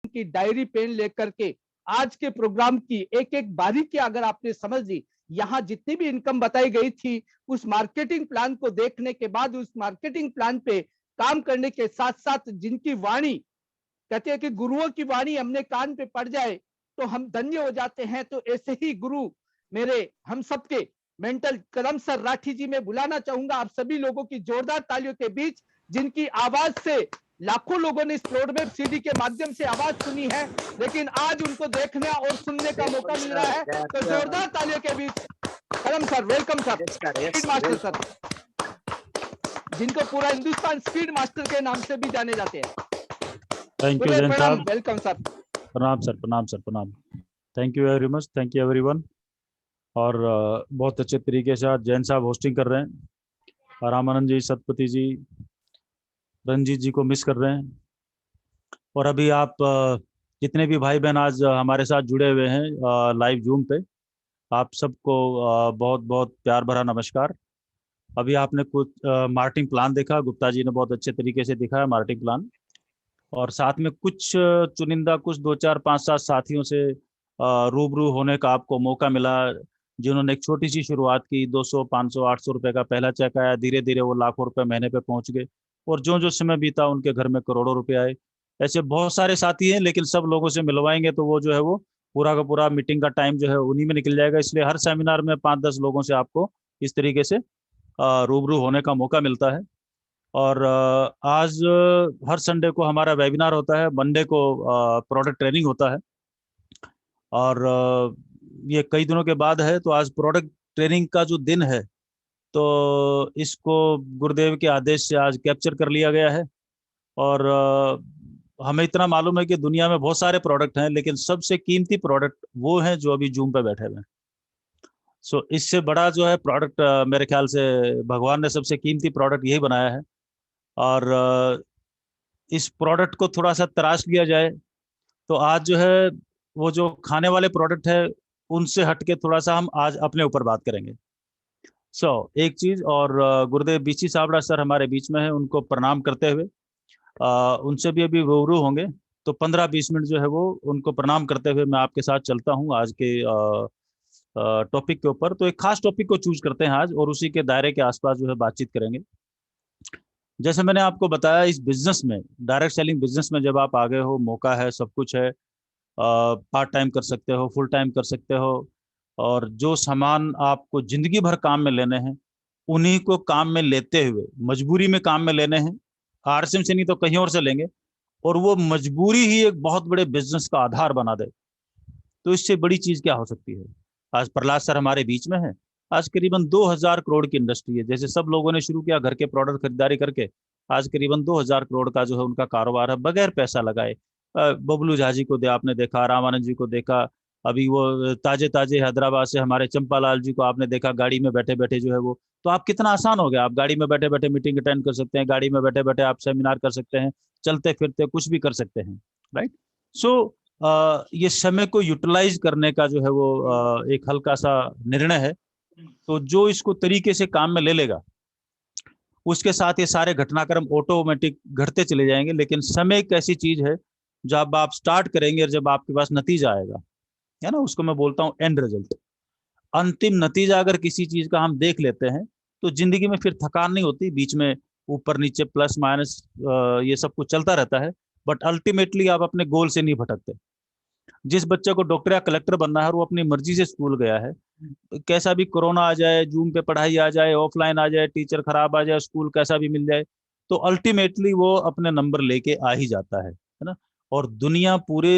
की diary pen लेकर के आज के प्रोग्राम की एक एक बारीकी अगर आपने समझ ली, यहाँ जितनी भी इनकम बताई गई थी उस मार्केटिंग प्लान को देखने के बाद उस मार्केटिंग प्लान पे काम करने के साथ साथ जिनकी वाणी, कहते हैं कि गुरुओं की वाणी हमने कान पे पड़ जाए तो हम धन्य हो जाते हैं। तो ऐसे ही गुरु मेरे हम सबके मेंटल कदम सर राठी जी मैं बुलाना चाहूंगा आप सभी लोगों की जोरदार तालियों के बीच, जिनकी आवाज से लाखों लोगों ने इस रोडमैप सीडी के माध्यम से आवाज सुनी है, लेकिन आज उनको देखने और सुनने का मौका मिल रहा है। तो जोरदार तालियों के बीच Kadam sir, welcome sir, speed master sir, जिनको पूरा हिंदुस्तान स्पीड मास्टर के नाम से भी जाने जाते हैं। थैंक यू जैन साहब, वेलकम सर। प्रणाम सर, प्रणाम सर, प्रणाम। Thank you very much, thank you everyone. और बहुत अच्छे तरीके से आज जैन साहब होस्टिंग कर रहे हैं। रामानंद जी, सतपति जी, रंजीत जी को मिस कर रहे हैं। और अभी आप जितने भी भाई बहन आज हमारे साथ जुड़े हुए हैं लाइव जूम पे, आप सबको बहुत बहुत प्यार भरा नमस्कार। अभी आपने कुछ मार्केटिंग प्लान देखा, गुप्ता जी ने बहुत अच्छे तरीके से दिखाया मार्केटिंग प्लान, और साथ में कुछ चुनिंदा कुछ 2 4 5 7 साथियों से रूबरू होने का आपको मौका मिला, जिन्होंने एक छोटी सी शुरुआत की। 200 500 800 रुपए का पहला चेक आया, धीरे धीरे वो लाखों रुपए महीने पे पहुंच गए, और जो जो समय बीता उनके घर में करोड़ों रुपए आए। ऐसे बहुत सारे साथी हैं, लेकिन सब लोगों से मिलवाएंगे तो वो जो है वो पूरा का पूरा मीटिंग का टाइम जो है उन्हीं में निकल जाएगा। इसलिए हर सेमिनार में 5-10 लोगों से आपको इस तरीके से रूबरू होने का मौका मिलता है। और आज हर संडे को हमारा वेबिनार होता है, मंडे को प्रोडक्ट ट्रेनिंग होता है, और ये कई दिनों के बाद है। तो आज प्रोडक्ट ट्रेनिंग का जो दिन है, तो इसको गुरुदेव के आदेश से आज कैप्चर कर लिया गया है। और हमें इतना मालूम है कि दुनिया में बहुत सारे प्रोडक्ट हैं, लेकिन सबसे कीमती प्रोडक्ट वो हैं जो अभी जूम पे बैठे हुए हैं। सो इससे बड़ा जो है प्रोडक्ट मेरे ख्याल से भगवान ने सबसे कीमती प्रोडक्ट यही बनाया है। और इस प्रोडक्ट को थोड़ा सा तराश लिया जाए तो आज जो है वो जो खाने वाले प्रोडक्ट है उनसे हटके थोड़ा सा हम आज अपने ऊपर बात करेंगे। एक चीज और, गुरुदेव बीची सावड़ा सर हमारे बीच में है, उनको प्रणाम करते हुए उनसे भी अभी रूबरू होंगे, तो 15-20 मिनट जो है वो उनको प्रणाम करते हुए मैं आपके साथ चलता हूँ आज के टॉपिक के ऊपर। तो एक खास टॉपिक को चूज करते हैं आज, और उसी के दायरे के आसपास जो है बातचीत करेंगे। जैसे मैंने आपको बताया, इस बिजनेस में, डायरेक्ट सेलिंग बिजनेस में जब आप आगे हो, मौका है, सब कुछ है, पार्ट टाइम कर सकते हो, फुल टाइम कर सकते हो, और जो सामान आपको जिंदगी भर काम में लेने हैं उन्हीं को काम में लेते हुए, मजबूरी में काम में लेने हैं, आरसीएम से नहीं तो कहीं और से लेंगे, और वो मजबूरी ही एक बहुत बड़े बिजनेस का आधार बना दे, तो इससे बड़ी चीज क्या हो सकती है। आज प्रहलाद सर हमारे बीच में है। आज करीबन 2000 करोड़ की इंडस्ट्री है। जैसे सब लोगों ने शुरू किया घर के प्रोडक्ट खरीदारी करके, आज करीबन 2000 करोड़ का जो है उनका कारोबार है, बगैर पैसा लगाए। बबलू झा जी को आपने देखा, रामानंद जी को देखा, अभी वो ताजे ताजे हैदराबाद से हमारे चंपालाल जी को आपने देखा, गाड़ी में बैठे बैठे जो है वो, तो आप कितना आसान हो गया, आप गाड़ी में बैठे बैठे मीटिंग अटेंड कर सकते हैं, गाड़ी में बैठे बैठे आप सेमिनार कर सकते हैं, चलते फिरते कुछ भी कर सकते हैं, राइट। सो ये समय को यूटिलाइज करने का जो है वो एक हल्का सा निर्णय है। तो जो इसको तरीके से काम में ले लेगा, उसके साथ ये सारे घटनाक्रम ऑटोमेटिक घटते चले जाएंगे। लेकिन समय एक ऐसी चीज है, जब आप स्टार्ट करेंगे और जब आपके पास नतीजा आएगा, है ना, उसको मैं बोलता हूँ एंड रिजल्ट। अंतिम नतीजा अगर किसी चीज का हम देख लेते हैं तो जिंदगी में फिर थकान नहीं होती, बीच में ऊपर नीचे प्लस माइनस ये सब कुछ चलता रहता है, बट अल्टीमेटली आप अपने गोल से नहीं भटकते। जिस बच्चे को डॉक्टर या कलेक्टर बनना है और वो अपनी मर्जी से स्कूल गया है, कैसा भी कोरोना आ जाए, जूम पे पढ़ाई आ जाए, ऑफलाइन आ जाए, टीचर खराब आ जाए, स्कूल कैसा भी मिल जाए, तो अल्टीमेटली वो अपने नंबर लेके आ ही जाता है ना। और दुनिया पूरे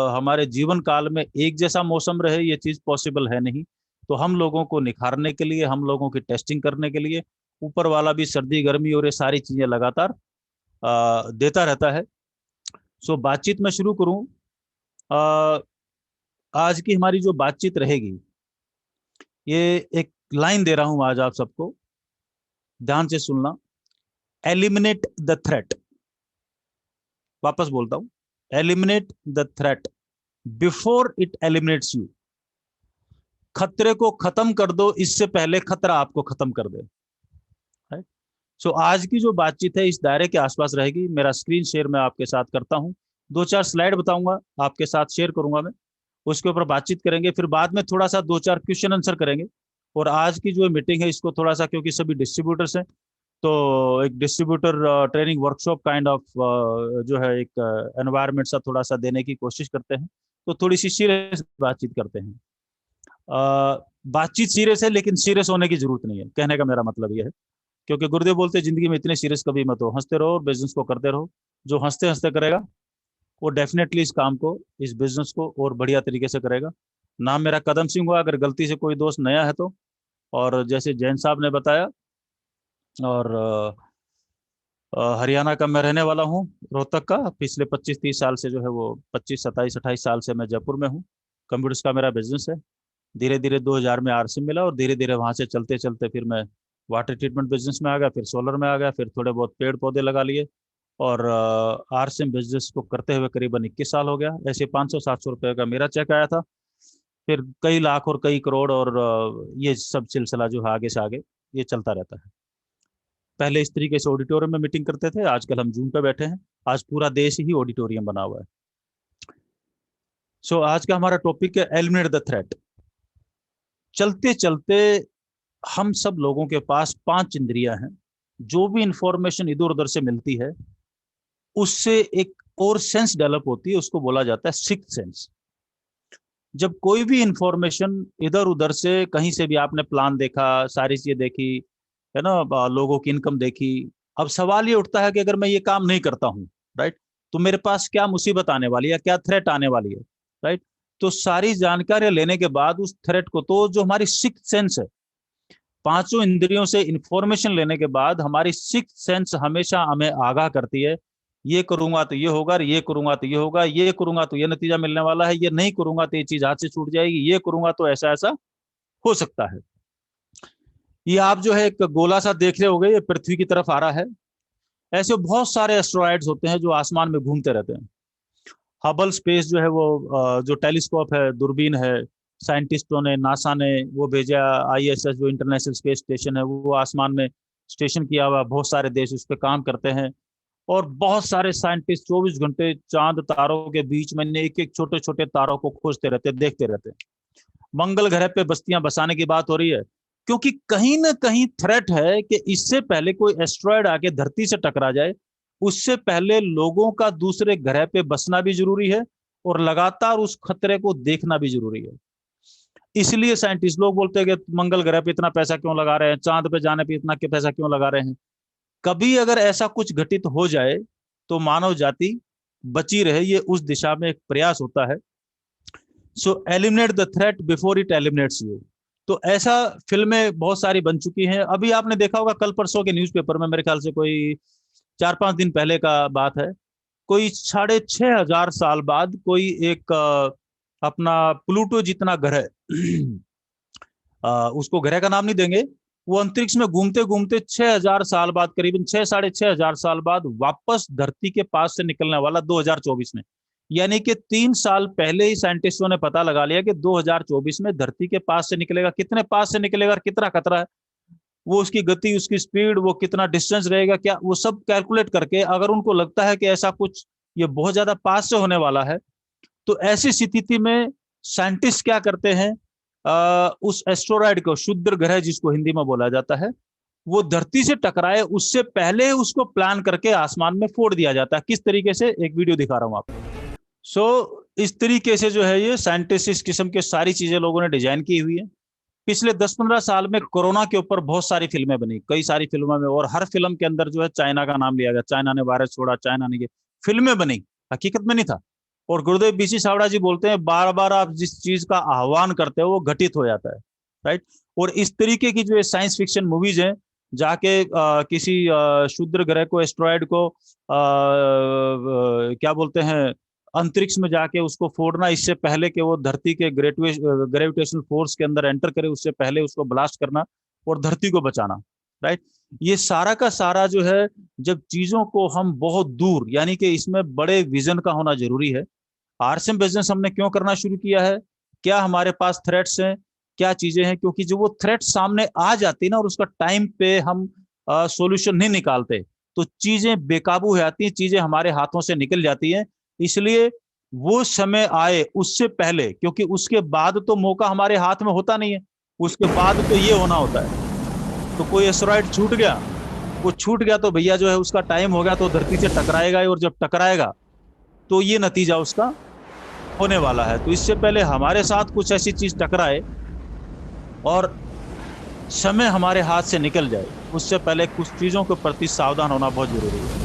हमारे जीवन काल में एक जैसा मौसम रहे, ये चीज पॉसिबल है नहीं। तो हम लोगों को निखारने के लिए, हम लोगों की टेस्टिंग करने के लिए ऊपर वाला भी सर्दी गर्मी और ये सारी चीजें लगातार देता रहता है। बातचीत में शुरू करूं। आज की हमारी जो बातचीत रहेगी, ये एक लाइन दे रहा हूं आज आप सबको, ध्यान से सुनना। Eliminate the threat. वापस बोलता हूं, eliminate the threat before it eliminates you. खतरे को खत्म कर दो इससे पहले खतरा आपको खत्म कर दे। आज की जो बातचीत है इस दायरे के आसपास रहेगी। मेरा स्क्रीन शेयर मैं आपके साथ करता हूं, 2-4 स्लाइड बताऊंगा, आपके साथ शेयर करूंगा मैं, उसके ऊपर बातचीत करेंगे। फिर बाद में थोड़ा सा 2-4 क्वेश्चन आंसर करेंगे। और आज की जो मीटिंग है इसको थोड़ा सा, क्योंकि सभी डिस्ट्रीब्यूटर्स हैं, तो एक distributor training workshop kind of जो है एक एनवायरनमेंट सा थोड़ा सा देने की कोशिश करते हैं। तो थोड़ी सी सीरियस बातचीत करते हैं। बातचीत सीरियस है, लेकिन सीरियस होने की जरूरत नहीं है, कहने का मेरा मतलब ये है। क्योंकि गुरुदेव बोलते हैं जिंदगी में इतने सीरियस कभी मत हो, हंसते रहो और बिजनेस को करते रहो। जो हंसते हंसते करेगा वो डेफिनेटली इस काम को, इस बिजनेस को और बढ़िया तरीके से करेगा। नाम मेरा कदम सिंह हुआ, अगर गलती से कोई दोस्त नया है तो। और जैसे जैन साहब ने बताया, और हरियाणा का मैं रहने वाला हूँ, रोहतक का। पिछले 25-30 साल से जो है वो 25-27-28 साल से मैं जयपुर में हूँ। कंप्यूटर्स का मेरा बिजनेस है। धीरे धीरे 2000 में आरसिम मिला, और धीरे धीरे वहां से चलते चलते फिर मैं वाटर ट्रीटमेंट बिजनेस में आ गया, फिर सोलर में आ गया, फिर थोड़े बहुत पेड़ पौधे लगा लिए। और आरसिम बिजनेस को करते हुए करीबन 21 साल हो गया। ऐसे 500-700 रुपये का मेरा चेक आया था, फिर कई लाख और कई करोड़, और ये सब सिलसिला जो है आगे से आगे ये चलता रहता है। पहले इस तरीके से ऑडिटोरियम में मीटिंग करते थे, आजकल हम जूम पे बैठे हैं। आज पूरा देश ही ऑडिटोरियम बना हुआ है। सो आज का हमारा टॉपिक है एलिमिनेट द थ्रेट। चलते चलते हम सब लोगों के पास 5 इंद्रियां हैं। जो भी इंफॉर्मेशन इधर उधर से मिलती है उससे एक और सेंस डेवलप होती है, उसको बोला जाता है सिक्स्थ सेंस। जब कोई भी इंफॉर्मेशन इधर उधर से, कहीं से भी आपने प्लान देखा, सारी चीजें देखी है ना, लोगों की इनकम देखी, अब सवाल ये उठता है कि अगर मैं ये काम नहीं करता हूँ, राइट, तो मेरे पास क्या मुसीबत आने वाली है, क्या थ्रेट आने वाली है, राइट। तो सारी जानकारी लेने के बाद उस थ्रेट को, तो जो हमारी सिक्स्थ सेंस है, 5 इंद्रियों से इंफॉर्मेशन लेने के बाद हमारी सिक्स्थ सेंस हमेशा हमें आगाह करती है, ये करूंगा तो ये होगा, ये करूंगा तो ये होगा, ये करूंगा तो ये नतीजा मिलने वाला है, ये नहीं करूंगा तो ये चीज हाथ से छूट जाएगी, ये करूंगा तो ऐसा ऐसा हो सकता है। ये आप जो है एक गोला सा देख रहे होगे, ये पृथ्वी की तरफ आ रहा है। ऐसे बहुत सारे एस्ट्रॉयड्स होते हैं जो आसमान में घूमते रहते हैं। हबल स्पेस जो है वो जो टेलीस्कोप है, दूरबीन है, साइंटिस्टों ने, नासा ने वो भेजा। आईएसएस जो इंटरनेशनल स्पेस स्टेशन है वो आसमान में स्टेशन किया हुआ, बहुत सारे देश उस पर काम करते हैं। और बहुत सारे साइंटिस्ट 24 घंटे चांद तारों के बीच में एक एक छोटे छोटे तारों को खोजते रहते, देखते रहते। मंगल ग्रह पे बस्तियां बसाने की बात हो रही है, क्योंकि कहीं ना कहीं थ्रेट है कि इससे पहले कोई एस्ट्रॉयड आके धरती से टकरा जाए, उससे पहले लोगों का दूसरे ग्रह पे बसना भी जरूरी है, और लगातार उस खतरे को देखना भी जरूरी है। इसलिए साइंटिस्ट लोग बोलते हैं कि मंगल ग्रह पे इतना पैसा क्यों लगा रहे हैं, चांद पे जाने पे इतना पैसा क्यों लगा रहे हैं। कभी अगर ऐसा कुछ घटित हो जाए तो मानव जाति बची रहे, ये उस दिशा में एक प्रयास होता है। So eliminate the threat before it eliminates you. तो ऐसा फिल्में बहुत सारी बन चुकी हैं। अभी आपने देखा होगा कल परसों के न्यूज़पेपर में, मेरे ख्याल से कोई 4-5 दिन पहले का बात है, कोई 6500 साल बाद कोई एक अपना प्लूटो जितना ग्रह उसको ग्रह का नाम नहीं देंगे, वो अंतरिक्ष में घूमते घूमते 6000 साल बाद, करीबन 6-6500 साल बाद वापस धरती के पास से निकलने वाला 2024 में। यानी कि 3 साल पहले ही साइंटिस्टों ने पता लगा लिया कि 2024 में धरती के पास से निकलेगा। कितने पास से निकलेगा और कितना खतरा है, वो उसकी गति, उसकी स्पीड, वो कितना डिस्टेंस रहेगा, क्या, वो सब कैलकुलेट करके, अगर उनको लगता है कि ऐसा कुछ ये बहुत ज्यादा पास से होने वाला है, तो ऐसी स्थिति में साइंटिस्ट क्या करते हैं, उस एस्ट्रॉयड को, क्षुद्र ग्रह जिसको हिंदी में बोला जाता है, वो धरती से टकराए उससे पहले उसको प्लान करके आसमान में फोड़ दिया जाता है। किस तरीके से, एक वीडियो दिखा रहा हूं आपको। इस तरीके से जो है ये साइंटिस्ट, इस किस्म के सारी चीजें लोगों ने डिजाइन की हुई है। पिछले 10-15 साल में कोरोना के ऊपर बहुत सारी फिल्में बनी, कई सारी फिल्मों में, और हर फिल्म के अंदर जो है चाइना का नाम लिया गया, चाइना ने वायरस छोड़ा, चाइना ने, ये फिल्में बनी, हकीकत में नहीं था। और गुरुदेव बीसी सावड़ा जी बोलते हैं, बार बार आप जिस चीज का आह्वान करते हो वो घटित हो जाता है, राइट। और इस तरीके की जो साइंस फिक्शन मूवीज हैं, जाके किसी क्षुद्र ग्रह को, एस्ट्रॉयड को क्या बोलते हैं, अंतरिक्ष में जाके उसको फोड़ना, इससे पहले कि वो धरती के ग्रेविटेशनल फोर्स के अंदर एंटर करे, उससे पहले उसको ब्लास्ट करना और धरती को बचाना, राइट। ये सारा का सारा जो है, जब चीजों को हम बहुत दूर, यानी कि इसमें बड़े विजन का होना जरूरी है। आरसीएम बिजनेस हमने क्यों करना शुरू किया है, क्या हमारे पास थ्रेट्स हैं, क्या चीजें हैं, क्योंकि जो वो थ्रेट सामने आ जाती है ना, और उसका टाइम पे हम सॉल्यूशन नहीं निकालते, तो चीजें बेकाबू हो जाती हैं, चीजें हमारे हाथों से निकल जाती हैं। इसलिए वो समय आए उससे पहले, क्योंकि उसके बाद तो मौका हमारे हाथ में होता नहीं है, उसके बाद तो ये होना होता है। तो कोई एस्टेरॉइड छूट गया, वो छूट गया तो भैया जो है उसका टाइम हो गया, तो धरती से टकराएगा ही, और जब टकराएगा तो ये नतीजा उसका होने वाला है। तो इससे पहले हमारे साथ कुछ ऐसी चीज टकराए और समय हमारे हाथ से निकल जाए, उससे पहले कुछ चीजों के प्रति सावधान होना बहुत जरूरी है।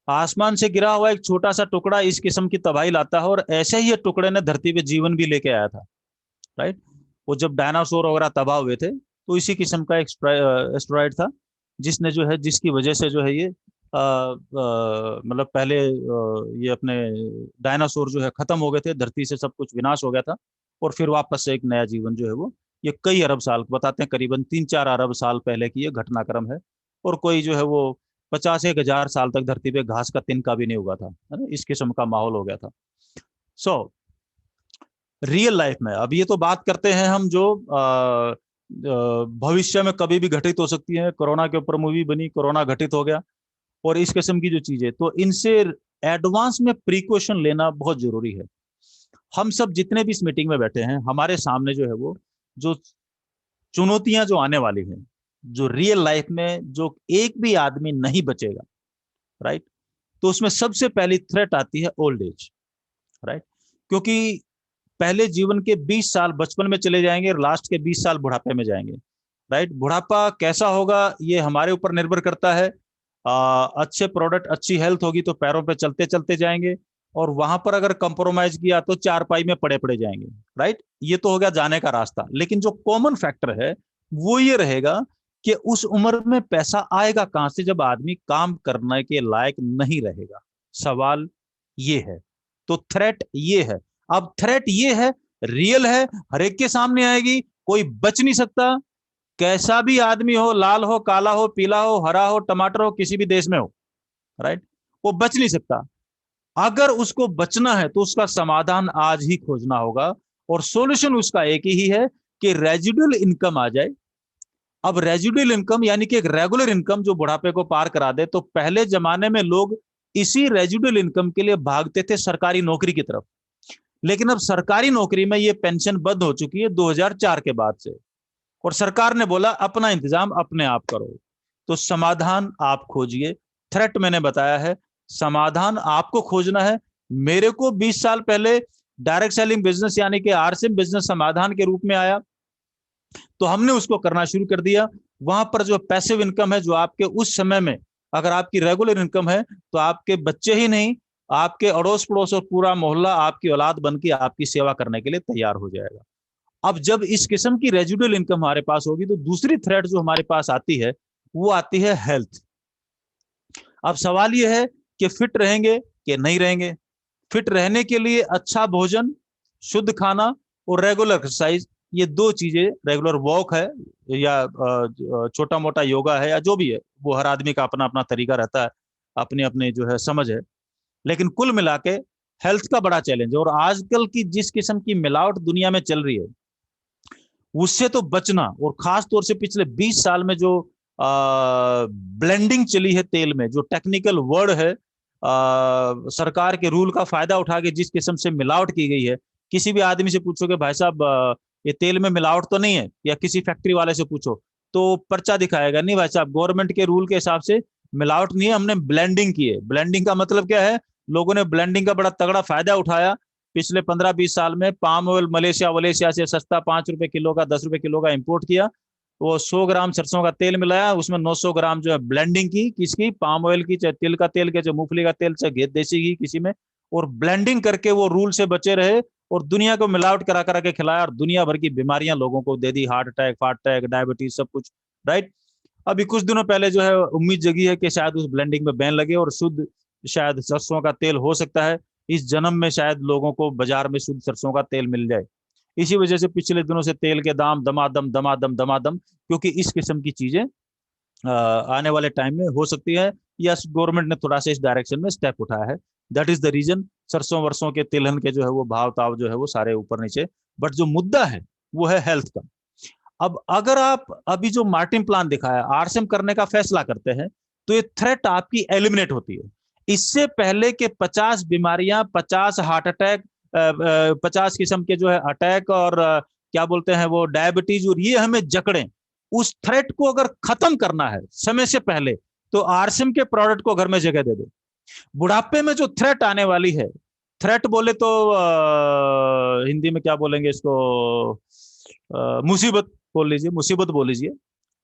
आसमान से गिरा हुआ एक छोटा सा टुकड़ा इस किस्म की तबाही लाता है, और ऐसे ही ये टुकड़े ने धरती पे जीवन भी लेके आया था, राइट। वो जब डायनासोर वगैरह तबाह हुए थे, तो इसी किस्म का एक एस्टेरॉइड था, जिसने जो है, जिसकी वजह से जो है ये मतलब पहले ये अपने डायनासोर जो है खत्म हो गए थे, धरती से सब कुछ विनाश हो गया था, और फिर वापस से एक नया जीवन जो है वो, ये कई अरब साल बताते हैं, करीबन 3-4 अरब साल पहले की ये घटनाक्रम है। और कोई जो है वो 50-1 हजार साल तक धरती पे घास का तिनका भी नहीं हुआ था, है ना, इस किस्म का माहौल हो गया था। सो रियल लाइफ में अब ये तो बात करते हैं हम जो भविष्य में कभी भी घटित हो सकती है। कोरोना के ऊपर मूवी बनी, कोरोना घटित हो गया, और इस किस्म की जो चीजें, तो इनसे एडवांस में प्रिकॉशन लेना बहुत जरूरी है। हम सब जितने भी इस मीटिंग में बैठे हैं, हमारे सामने जो है वो जो चुनौतियां जो आने वाली हैं, जो रियल लाइफ में जो एक भी आदमी नहीं बचेगा, राइट, तो उसमें सबसे पहली थ्रेट आती है ओल्ड एज, राइट। क्योंकि पहले जीवन के 20 साल बचपन में चले जाएंगे और लास्ट के 20 साल बुढ़ापे में जाएंगे, राइट। बुढ़ापा कैसा होगा ये हमारे ऊपर निर्भर करता है। अच्छे प्रोडक्ट, अच्छी हेल्थ होगी तो पैरों पे चलते चलते जाएंगे, और वहां पर अगर कंप्रोमाइज किया तो चारपाई में पड़े पड़े जाएंगे, राइट। ये तो हो गया जाने का रास्ता। लेकिन जो कॉमन फैक्टर है वो ये रहेगा कि उस उम्र में पैसा आएगा कहां से, जब आदमी काम करने के लायक नहीं रहेगा। सवाल ये है। तो थ्रेट ये है। अब थ्रेट ये है, रियल है, हर एक के सामने आएगी, कोई बच नहीं सकता। कैसा भी आदमी हो, लाल हो, काला हो, पीला हो, हरा हो, टमाटर हो, किसी भी देश में हो, राइट, वो बच नहीं सकता। अगर उसको बचना है तो उसका समाधान आज ही खोजना होगा, और सॉल्यूशन उसका एक ही है कि रेजिडुअल इनकम आ जाए। अब रेजिडुअल इनकम यानी कि एक रेगुलर इनकम जो बुढ़ापे को पार करा दे। तो पहले जमाने में लोग इसी रेजिडुअल इनकम के लिए भागते थे सरकारी नौकरी की तरफ, लेकिन अब सरकारी नौकरी में ये पेंशन बंद हो चुकी है 2004 के बाद से, और सरकार ने बोला अपना इंतजाम अपने आप करो। तो समाधान आप खोजिए। थ्रेट मैंने बताया है, समाधान आपको खोजना है। मेरे को 20 साल पहले डायरेक्ट सेलिंग बिजनेस यानी कि आरसीएम बिजनेस समाधान के रूप में आया, तो हमने उसको करना शुरू कर दिया। वहां पर जो पैसिव इनकम है, जो आपके उस समय में अगर आपकी रेगुलर इनकम है, तो आपके बच्चे ही नहीं, आपके अड़ोस पड़ोस और पूरा मोहल्ला आपकी औलाद बन के आपकी सेवा करने के लिए तैयार हो जाएगा। अब जब इस किस्म की रेजिडुअल इनकम हमारे पास होगी, तो दूसरी थ्रेट जो हमारे पास आती है वो आती है हेल्थ। अब सवाल यह है कि फिट रहेंगे कि नहीं रहेंगे। फिट रहने के लिए अच्छा भोजन, शुद्ध खाना और रेगुलर एक्सरसाइज, ये दो चीजें, रेगुलर वॉक है या छोटा मोटा योगा है या जो भी है, वो हर आदमी का अपना अपना तरीका रहता है, अपने अपने जो है समझ है। लेकिन कुल मिला के हेल्थ का बड़ा चैलेंज है, और आजकल की जिस किस्म की मिलावट दुनिया में चल रही है उससे तो बचना। और खास तौर से पिछले 20 साल में जो ब्लेंडिंग चली है तेल में, जो टेक्निकल वर्ड है, सरकार के रूल का फायदा उठा के जिस किस्म से मिलावट की गई है। किसी भी आदमी से पूछोगे भाई साहब ये तेल में मिलावट तो नहीं है, या किसी फैक्ट्री वाले से पूछो तो पर्चा दिखाएगा, नहीं भाई साहब गवर्नमेंट के रूल के हिसाब से मिलावट नहीं है, हमने ब्लेंडिंग की है। ब्लेंडिंग का मतलब क्या है? लोगों ने ब्लेंडिंग का बड़ा तगड़ा फायदा उठाया। पिछले 15-20 साल में पाम ऑयल मलेशिया से सस्ता 5 रुपए किलो का, 10 रुपए किलो का इंपोर्ट किया। वो 100 ग्राम सरसों का तेल मिलाया, उसमें 900 ग्राम जो है ब्लेंडिंग की, किसकी? पाम ऑयल की, चाहे तिल का तेल के, चाहे मूंगफली का तेल, चाहे देसी घी किसी में, और ब्लेंडिंग करके वो रूल से बचे रहे और दुनिया को मिलावट करा करा के खिलाया, और दुनिया भर की बीमारियां लोगों को दे दी, heart attack, fart attack, diabetes, सब कुछ, राइट। अभी कुछ दिनों पहले जो है उम्मीद जगी है कि शायद उस ब्लेंडिंग में बैन लगे और शुद्ध शायद सरसों का तेल हो सकता है इस जन्म में, शायद लोगों को बाजार में शुद्ध सरसों का तेल मिल जाए। इसी वजह से पिछले दिनों से तेल के दाम दमादम दमादम दमादम, क्योंकि इस किस्म की चीजें आने वाले टाइम में हो सकती है, या गवर्नमेंट ने थोड़ा सा इस डायरेक्शन में स्टेप उठाया है। दैट इज द रीजन सरसों वर्षों के तिलहन के जो है वो भाव ताव जो है वो सारे ऊपर नीचे, बट जो मुद्दा है वो है हेल्थ का। अब अगर आप अभी जो मार्टिन प्लान दिखाया, आरसीएम करने का फैसला करते हैं, तो ये थ्रेट आपकी एलिमिनेट होती है। इससे पहले के 50 बीमारियां, 50 हार्ट अटैक, 50 किस्म के जो है अटैक और क्या बोलते हैं वो डायबिटीज, और ये हमें जकड़ें, उस थ्रेट को अगर खत्म करना है समय से पहले, तो आरसीएम के प्रोडक्ट को घर में जगह दे दो। बुढ़ापे में जो थ्रेट आने वाली है, थ्रेट बोले तो हिंदी में क्या बोलेंगे इसको, मुसीबत बोल लीजिए, मुसीबत बोल लीजिए।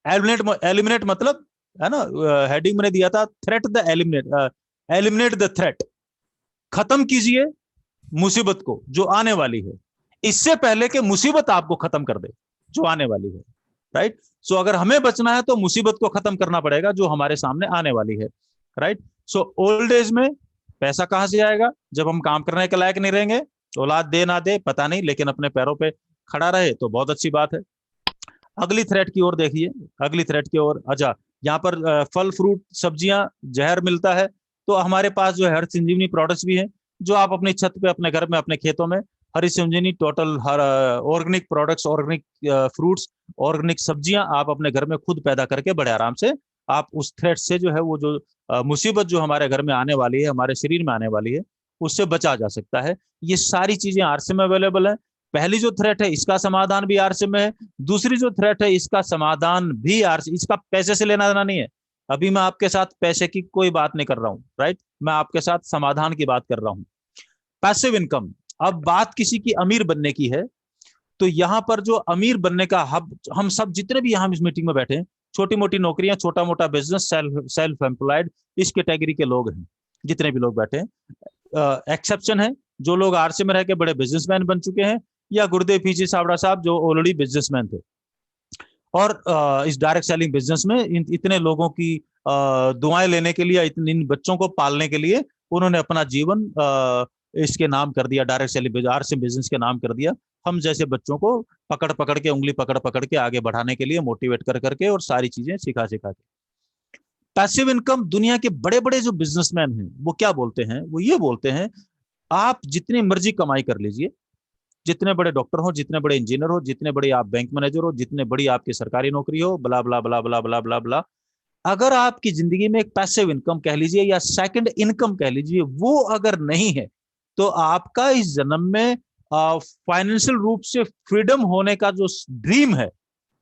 एलिमिनेट, एलिमिनेट मतलब है ना, हेडिंग मैंने दिया था threat the eliminate, eliminate the threat, खत्म कीजिए मुसीबत को जो आने वाली है, इससे पहले कि मुसीबत आपको खत्म कर दे जो आने वाली है, राइट। सो अगर हमें बचना है तो मुसीबत को खत्म करना पड़ेगा जो हमारे सामने आने वाली है, राइट। सो ओल्ड एज में पैसा कहां से आएगा जब हम काम करने के लायक नहीं रहेंगे? औलाद दे ना दे पता नहीं, लेकिन अपने पैरों पे खड़ा रहे तो बहुत अच्छी बात है। अगली थ्रेट की ओर देखिए, अगली थ्रेट की ओर, अच्छा यहाँ पर फल फ्रूट सब्जियां जहर मिलता है, तो हमारे पास जो है हर संजीवनी प्रोडक्ट्स भी हैं, जो आप अपनी छत पे, अपने घर में, अपने खेतों में हरी संजीवनी टोटल हर organic products, organic fruits, organic सब्जियां आप अपने घर में खुद पैदा करके बड़े आराम से आप उस थ्रेट से जो है वो जो मुसीबत जो हमारे घर में आने वाली है, हमारे शरीर में आने वाली है, उससे बचा जा सकता है। ये सारी चीजें आरसीएम में अवेलेबल है। पहली जो थ्रेट है इसका समाधान भी आरसीएम में है, दूसरी जो थ्रेट है इसका समाधान भी आरसीएम, इसका पैसे से लेना देना नहीं है। अभी मैं आपके साथ पैसे की कोई बात नहीं कर रहा हूँ, राइट, मैं आपके साथ समाधान की बात कर रहा हूँ। पैसिव इनकम, अब बात किसी की अमीर बनने की है, तो यहाँ पर जो अमीर बनने का हब, हम सब जितने भी यहाँ इस मीटिंग में बैठे हैं, छोटी मोटी नौकरियां, छोटा मोटा बिजनेस, सेल्फ एम्प्लॉयड, इस कैटेगरी के लोग हैं जितने भी लोग बैठे हैं। एक्सेप्शन है जो लोग आरसीएम में रह के बड़े बिजनेसमैन बन चुके हैं, या गुरुदेव पीजी सावड़ा साहब जो ऑलरेडी बिजनेसमैन थे, और इस डायरेक्ट सेलिंग बिजनेस में इतने लोगों की दुआएं लेने के लिए, इन बच्चों को पालने के लिए उन्होंने अपना जीवन इसके नाम कर दिया, डायरेक्ट सेलिंग आरसीएम बिजनेस के नाम कर दिया। हम जैसे बच्चों को पकड़ पकड़ के, उंगली पकड़ पकड़ के आगे बढ़ाने के लिए, मोटिवेट कर करके और सारी चीजें सिखा सिखा के। पैसिव इनकम, दुनिया के बड़े बड़े जो बिजनेसमैन हैं वो क्या बोलते हैं, वो ये बोलते हैं आप जितनी मर्जी कमाई कर लीजिए, जितने बड़े डॉक्टर हो, जितने बड़े इंजीनियर हो, जितने बड़े आप बैंक मैनेजर हो, जितने बड़ी आपकी सरकारी नौकरी हो, ब्ला ब्ला ब्ला ब्ला ब्ला ब्ला ब्ला, अगर आपकी जिंदगी में एक पैसिव इनकम कह लीजिए या सेकंड इनकम कह लीजिए, वो अगर नहीं है, तो आपका इस जन्म में फाइनेंशियल रूप से फ्रीडम होने का जो ड्रीम है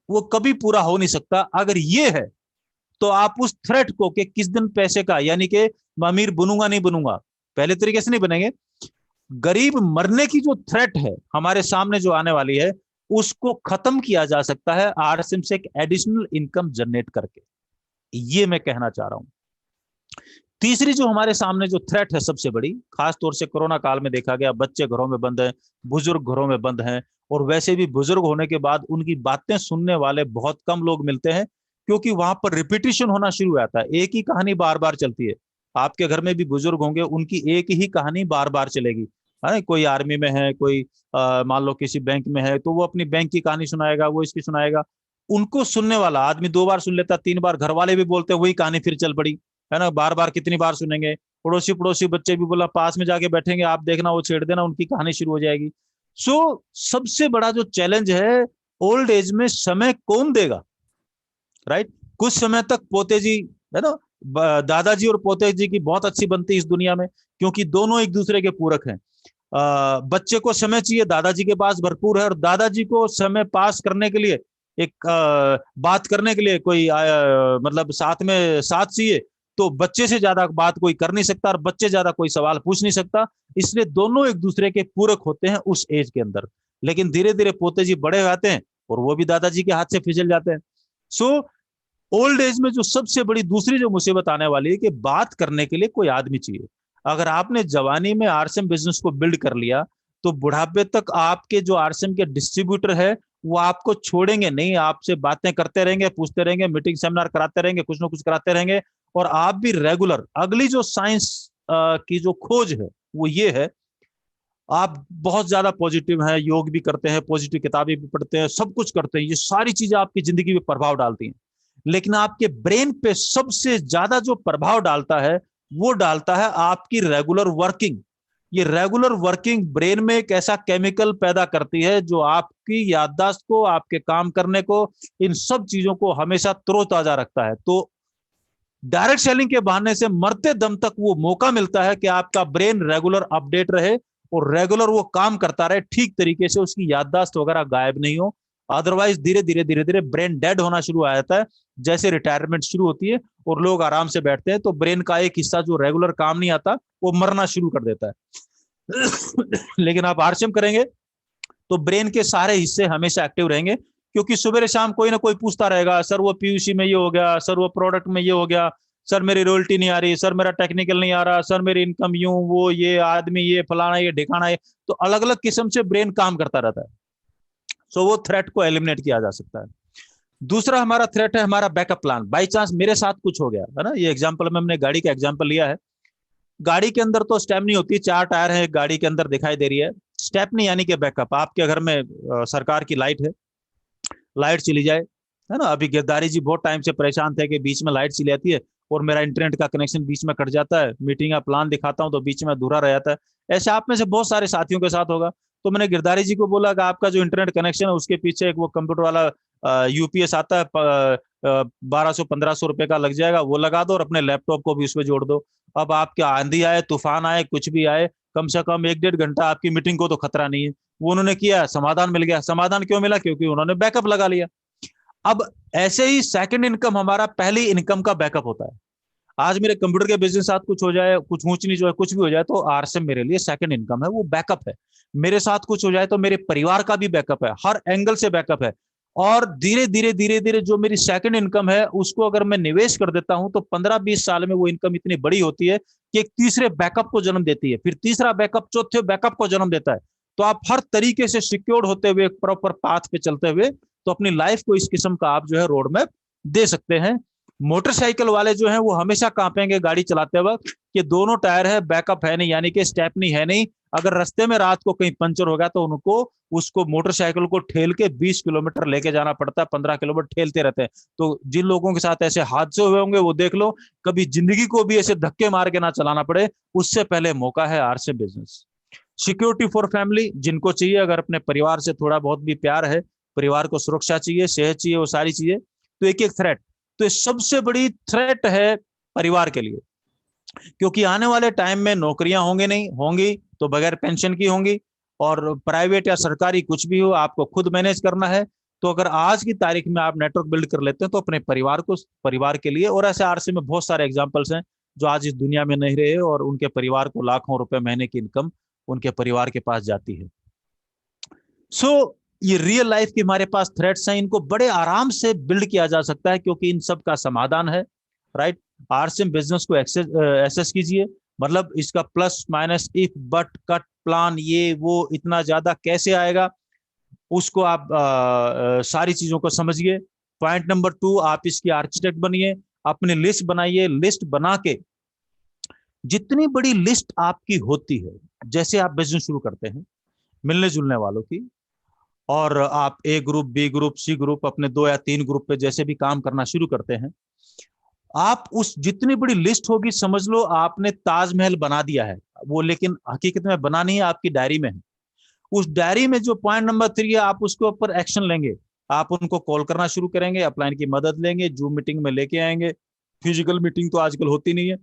वो कभी पूरा हो नहीं सकता। अगर ये है तो आप उस थ्रेट को कि किस दिन पैसे का, यानी कि मैं अमीर बनूंगा नहीं बनूंगा, पहले तरीके से नहीं बनेंगे, गरीब मरने की जो थ्रेट है हमारे सामने जो आने वाली है, उसको खत्म किया जा सकता है आरसीएम से एक एडिशनल इनकम जनरेट करके। ये मैं कहना चाह रहा हूं। तीसरी जो हमारे सामने जो थ्रेट है सबसे बड़ी, खास तौर से कोरोना काल में देखा गया, बच्चे घरों में बंद हैं, बुजुर्ग घरों में बंद हैं, और वैसे भी बुजुर्ग होने के बाद उनकी बातें सुनने वाले बहुत कम लोग मिलते हैं, क्योंकि वहां पर रिपीटिशन होना शुरू हो जाता है, एक ही कहानी बार बार चलती है। आपके घर में भी बुजुर्ग होंगे, उनकी एक ही कहानी बार बार चलेगी, है कोई आर्मी में है, कोई मान लो किसी बैंक में है, तो वो अपनी बैंक की कहानी सुनाएगा, वो इसकी सुनाएगा। उनको सुनने वाला आदमी 2 बार सुन लेता, 3 बार, घर वाले भी बोलते हैं वही कहानी फिर चल पड़ी, है ना, बार बार कितनी बार सुनेंगे। पड़ोसी पड़ोसी बच्चे भी बोला पास में जाके बैठेंगे, आप देखना वो छेड़ देना, उनकी कहानी शुरू हो जाएगी। सो सबसे बड़ा जो चैलेंज है, ओल्ड एज में समय कौन देगा, राइट। कुछ समय तक पोते जी, है ना, दादाजी और पोते जी की बहुत अच्छी बनती इस दुनिया में, क्योंकि दोनों एक दूसरे के पूरक हैं। बच्चे को समय चाहिए, दादाजी के पास भरपूर है, और दादाजी को समय पास करने के लिए, एक बात करने के लिए कोई मतलब साथ में साथ चाहिए, तो बच्चे से ज्यादा बात कोई कर नहीं सकता, और बच्चे ज्यादा कोई सवाल पूछ नहीं सकता, इसलिए दोनों एक दूसरे के पूरक होते हैं उस एज के अंदर। लेकिन धीरे धीरे पोते जी बड़े जाते हैं और वो भी दादाजी के हाथ से फिसल जाते हैं। सो ओल्ड एज में जो सबसे बड़ी दूसरी जो मुसीबत आने वाली है कि बात करने के लिए कोई आदमी चाहिए। अगर आपने जवानी में आरसीएम बिजनेस को बिल्ड कर लिया, तो बुढ़ापे तक आपके जो आरसीएम के डिस्ट्रीब्यूटर है वो आपको छोड़ेंगे नहीं, आपसे बातें करते रहेंगे, पूछते रहेंगे, मीटिंग सेमिनार कराते रहेंगे, कुछ ना कुछ कराते रहेंगे, और आप भी रेगुलर। अगली जो साइंस की जो खोज है वो ये है, आप बहुत ज्यादा पॉजिटिव हैं, योग भी करते हैं, पॉजिटिव किताबें भी पढ़ते हैं, सब कुछ करते हैं, ये सारी चीजें आपकी जिंदगी में प्रभाव डालती हैं, लेकिन आपके ब्रेन पे सबसे ज्यादा जो प्रभाव डालता है वो डालता है आपकी रेगुलर वर्किंग। ये रेगुलर वर्किंग ब्रेन में एक ऐसा केमिकल पैदा करती है जो आपकी याददाश्त को, आपके काम करने को, इन सब चीजों को हमेशा तरोताजा रखता है। तो डायरेक्ट सेलिंग के बहाने से मरते दम तक वो मौका मिलता है कि आपका ब्रेन रेगुलर अपडेट रहे और रेगुलर वो काम करता रहे ठीक तरीके से, उसकी याददाश्त वगैरह गायब नहीं हो। अदरवाइज धीरे धीरे धीरे धीरे ब्रेन डेड होना शुरू आ जाता है। जैसे रिटायरमेंट शुरू होती है और लोग आराम से बैठते हैं, तो ब्रेन का एक हिस्सा जो रेगुलर काम नहीं आता वो मरना शुरू कर देता है। लेकिन आप आरसीएम करेंगे तो ब्रेन के सारे हिस्से हमेशा एक्टिव रहेंगे, क्योंकि सुबह शाम कोई ना कोई पूछता रहेगा, सर वो पीयूसी में ये हो गया, सर वो प्रोडक्ट में ये हो गया, सर मेरी रॉयल्टी नहीं आ रही, सर मेरा टेक्निकल नहीं आ रहा, सर मेरी इनकम यूं, वो ये आदमी ये फलाना ये ढिकाना ये। तो अलग अलग किस्म से ब्रेन काम करता रहता है। सो वो थ्रेट को एलिमिनेट किया जा सकता है। दूसरा हमारा थ्रेट है हमारा बैकअप प्लान। बाई चांस मेरे साथ कुछ हो गया है ना, ये एग्जाम्पल में हमने गाड़ी का एग्जाम्पल लिया है। गाड़ी के अंदर तो स्टेपनी होती है, 4 टायर है गाड़ी के अंदर दिखाई दे रही है। स्टेपनी यानी कि बैकअप। आपके घर में सरकार की लाइट है, लाइट चली जाए, है ना। अभी गिरधारी जी बहुत टाइम से परेशान थे कि बीच में लाइट चली जाती है और मेरा इंटरनेट का कनेक्शन बीच में कट जाता है, मीटिंग का प्लान दिखाता हूँ तो बीच में अधूरा रह जाता है। ऐसे आप में से बहुत सारे साथियों के साथ होगा। तो मैंने गिरधारी जी को बोला कि आपका जो इंटरनेट कनेक्शन है उसके पीछे एक वो कंप्यूटर वाला यूपीएस आता है, 1200-1500 रुपए का लग जाएगा, वो लगा दो और अपने लैपटॉप को भी उसमें जोड़ दो। अब आपके आंधी आए, तूफान आए, कुछ भी आए, कम से कम 1-1.5 घंटा आपकी मीटिंग को तो खतरा नहीं है। वो उन्होंने किया, समाधान मिल गया। समाधान क्यों मिला? क्योंकि उन्होंने बैकअप लगा लिया। अब ऐसे ही सेकंड इनकम हमारा पहली इनकम का बैकअप होता है। आज मेरे कंप्यूटर के बिजनेस साथ कुछ हो जाए, कुछ ऊंच नीच हो जाए, कुछ भी हो जाए, तो आरसीएम मेरे लिए सेकंड इनकम है, वो बैकअप है। मेरे साथ कुछ हो जाए तो मेरे परिवार का भी बैकअप है, हर एंगल से बैकअप है। और धीरे धीरे धीरे धीरे जो मेरी सेकंड इनकम है उसको अगर मैं निवेश कर देता हूं तो 15-20 साल में वो इनकम इतनी बड़ी होती है कि एक तीसरे बैकअप को जन्म देती है, फिर तीसरा बैकअप चौथे बैकअप को जन्म देता है। तो आप हर तरीके से सिक्योर्ड होते हुए, प्रॉपर पाथ पे चलते हुए, तो अपनी लाइफ को इस किस्म का आप जो है रोड मैप दे सकते हैं। मोटरसाइकिल वाले जो हैं वो हमेशा कांपेंगे गाड़ी चलाते वक्त कि दोनों टायर है, बैकअप है नहीं, यानी कि स्टेपनी है नहीं। अगर रास्ते में रात को कहीं पंचर हो गया तो उनको उसको मोटरसाइकिल को ठेल के 20 किलोमीटर लेके जाना पड़ता है, 15 किलोमीटर ठेलते रहते हैं। तो जिन लोगों के साथ ऐसे हादसे हुए होंगे वो देख लो, कभी जिंदगी को भी ऐसे धक्के मार के ना चलाना पड़े, उससे पहले मौका है RCM business. Security for family, जिनको चाहिए, अगर अपने परिवार से थोड़ा बहुत भी प्यार है, परिवार को सुरक्षा चाहिए, सेहत चाहिए, वो सारी चीजें, तो एक एक थ्रेट। तो ये सबसे बड़ी थ्रेट है परिवार के लिए, क्योंकि आने वाले टाइम में नौकरियां होंगी नहीं, होंगी तो बगैर पेंशन की होंगी, और प्राइवेट या सरकारी कुछ भी हो आपको खुद मैनेज करना है। तो अगर आज की तारीख में आप नेटवर्क बिल्ड कर लेते हैं तो अपने परिवार को, परिवार के लिए, और ऐसे आरसीएम में बहुत सारे एग्जांपल्स हैं जो आज इस दुनिया में नहीं रहे और उनके परिवार को लाखों रुपए महीने की इनकम उनके परिवार के पास जाती है। सो ये रियल लाइफ के हमारे पास थ्रेट्स हैं, इनको बड़े आराम से बिल्ड किया जा सकता है क्योंकि इन सब का समाधान है, राइट। आरसीएम बिजनेस को एक्सेस कीजिए, मतलब इसका plus minus if but cut plan ये वो इतना ज्यादा कैसे आएगा, उसको आप सारी चीजों को समझिए। पॉइंट नंबर 2, आप इसकी आर्किटेक्ट बनिए, अपनी लिस्ट बनाइए। लिस्ट बना के, जितनी बड़ी लिस्ट आपकी होती है, जैसे आप बिजनेस शुरू करते हैं मिलने जुलने वालों की, और आप A group, B group, C group, अपने 2 या 3 ग्रुप पे जैसे भी काम करना शुरू करते हैं, आप उस जितनी बड़ी लिस्ट होगी समझ लो आपने ताजमहल बना दिया है वो, लेकिन हकीकत में बना नहीं है, आपकी डायरी में है। उस डायरी में जो पॉइंट नंबर 3 है, आप उसके ऊपर एक्शन लेंगे। आप उनको कॉल करना शुरू करेंगे, अपलाइन की मदद लेंगे, जूम मीटिंग में लेके आएंगे, फिजिकल मीटिंग तो आजकल होती नहीं है,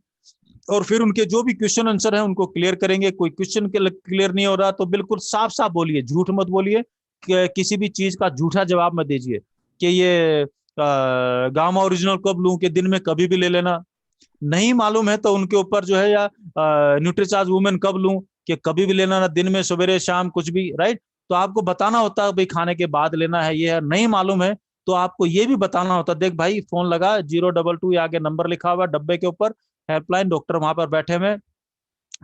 और फिर उनके जो भी क्वेश्चन आंसर है उनको क्लियर करेंगे। कोई क्वेश्चन क्लियर नहीं हो रहा तो बिल्कुल साफ साफ बोलिए, झूठ मत बोलिए, किसी भी चीज का झूठा जवाब मत दीजिए कि ये गामा ओरिजिनल कब लूं, कि दिन में कभी भी ले लेना। नहीं मालूम है तो उनके ऊपर जो है, या न्यूट्रीचार्ज वुमेन कब लूं, कि कभी भी लेना ना, दिन में, सवेरे, शाम, कुछ भी, राइट। तो आपको बताना होता है भाई खाने के बाद लेना है, ये है। नहीं मालूम है तो आपको ये भी बताना होता है, देख भाई फोन लगा 022 आगे नंबर लिखा हुआ डब्बे के ऊपर, हेल्पलाइन, डॉक्टर वहां पर बैठे हुए,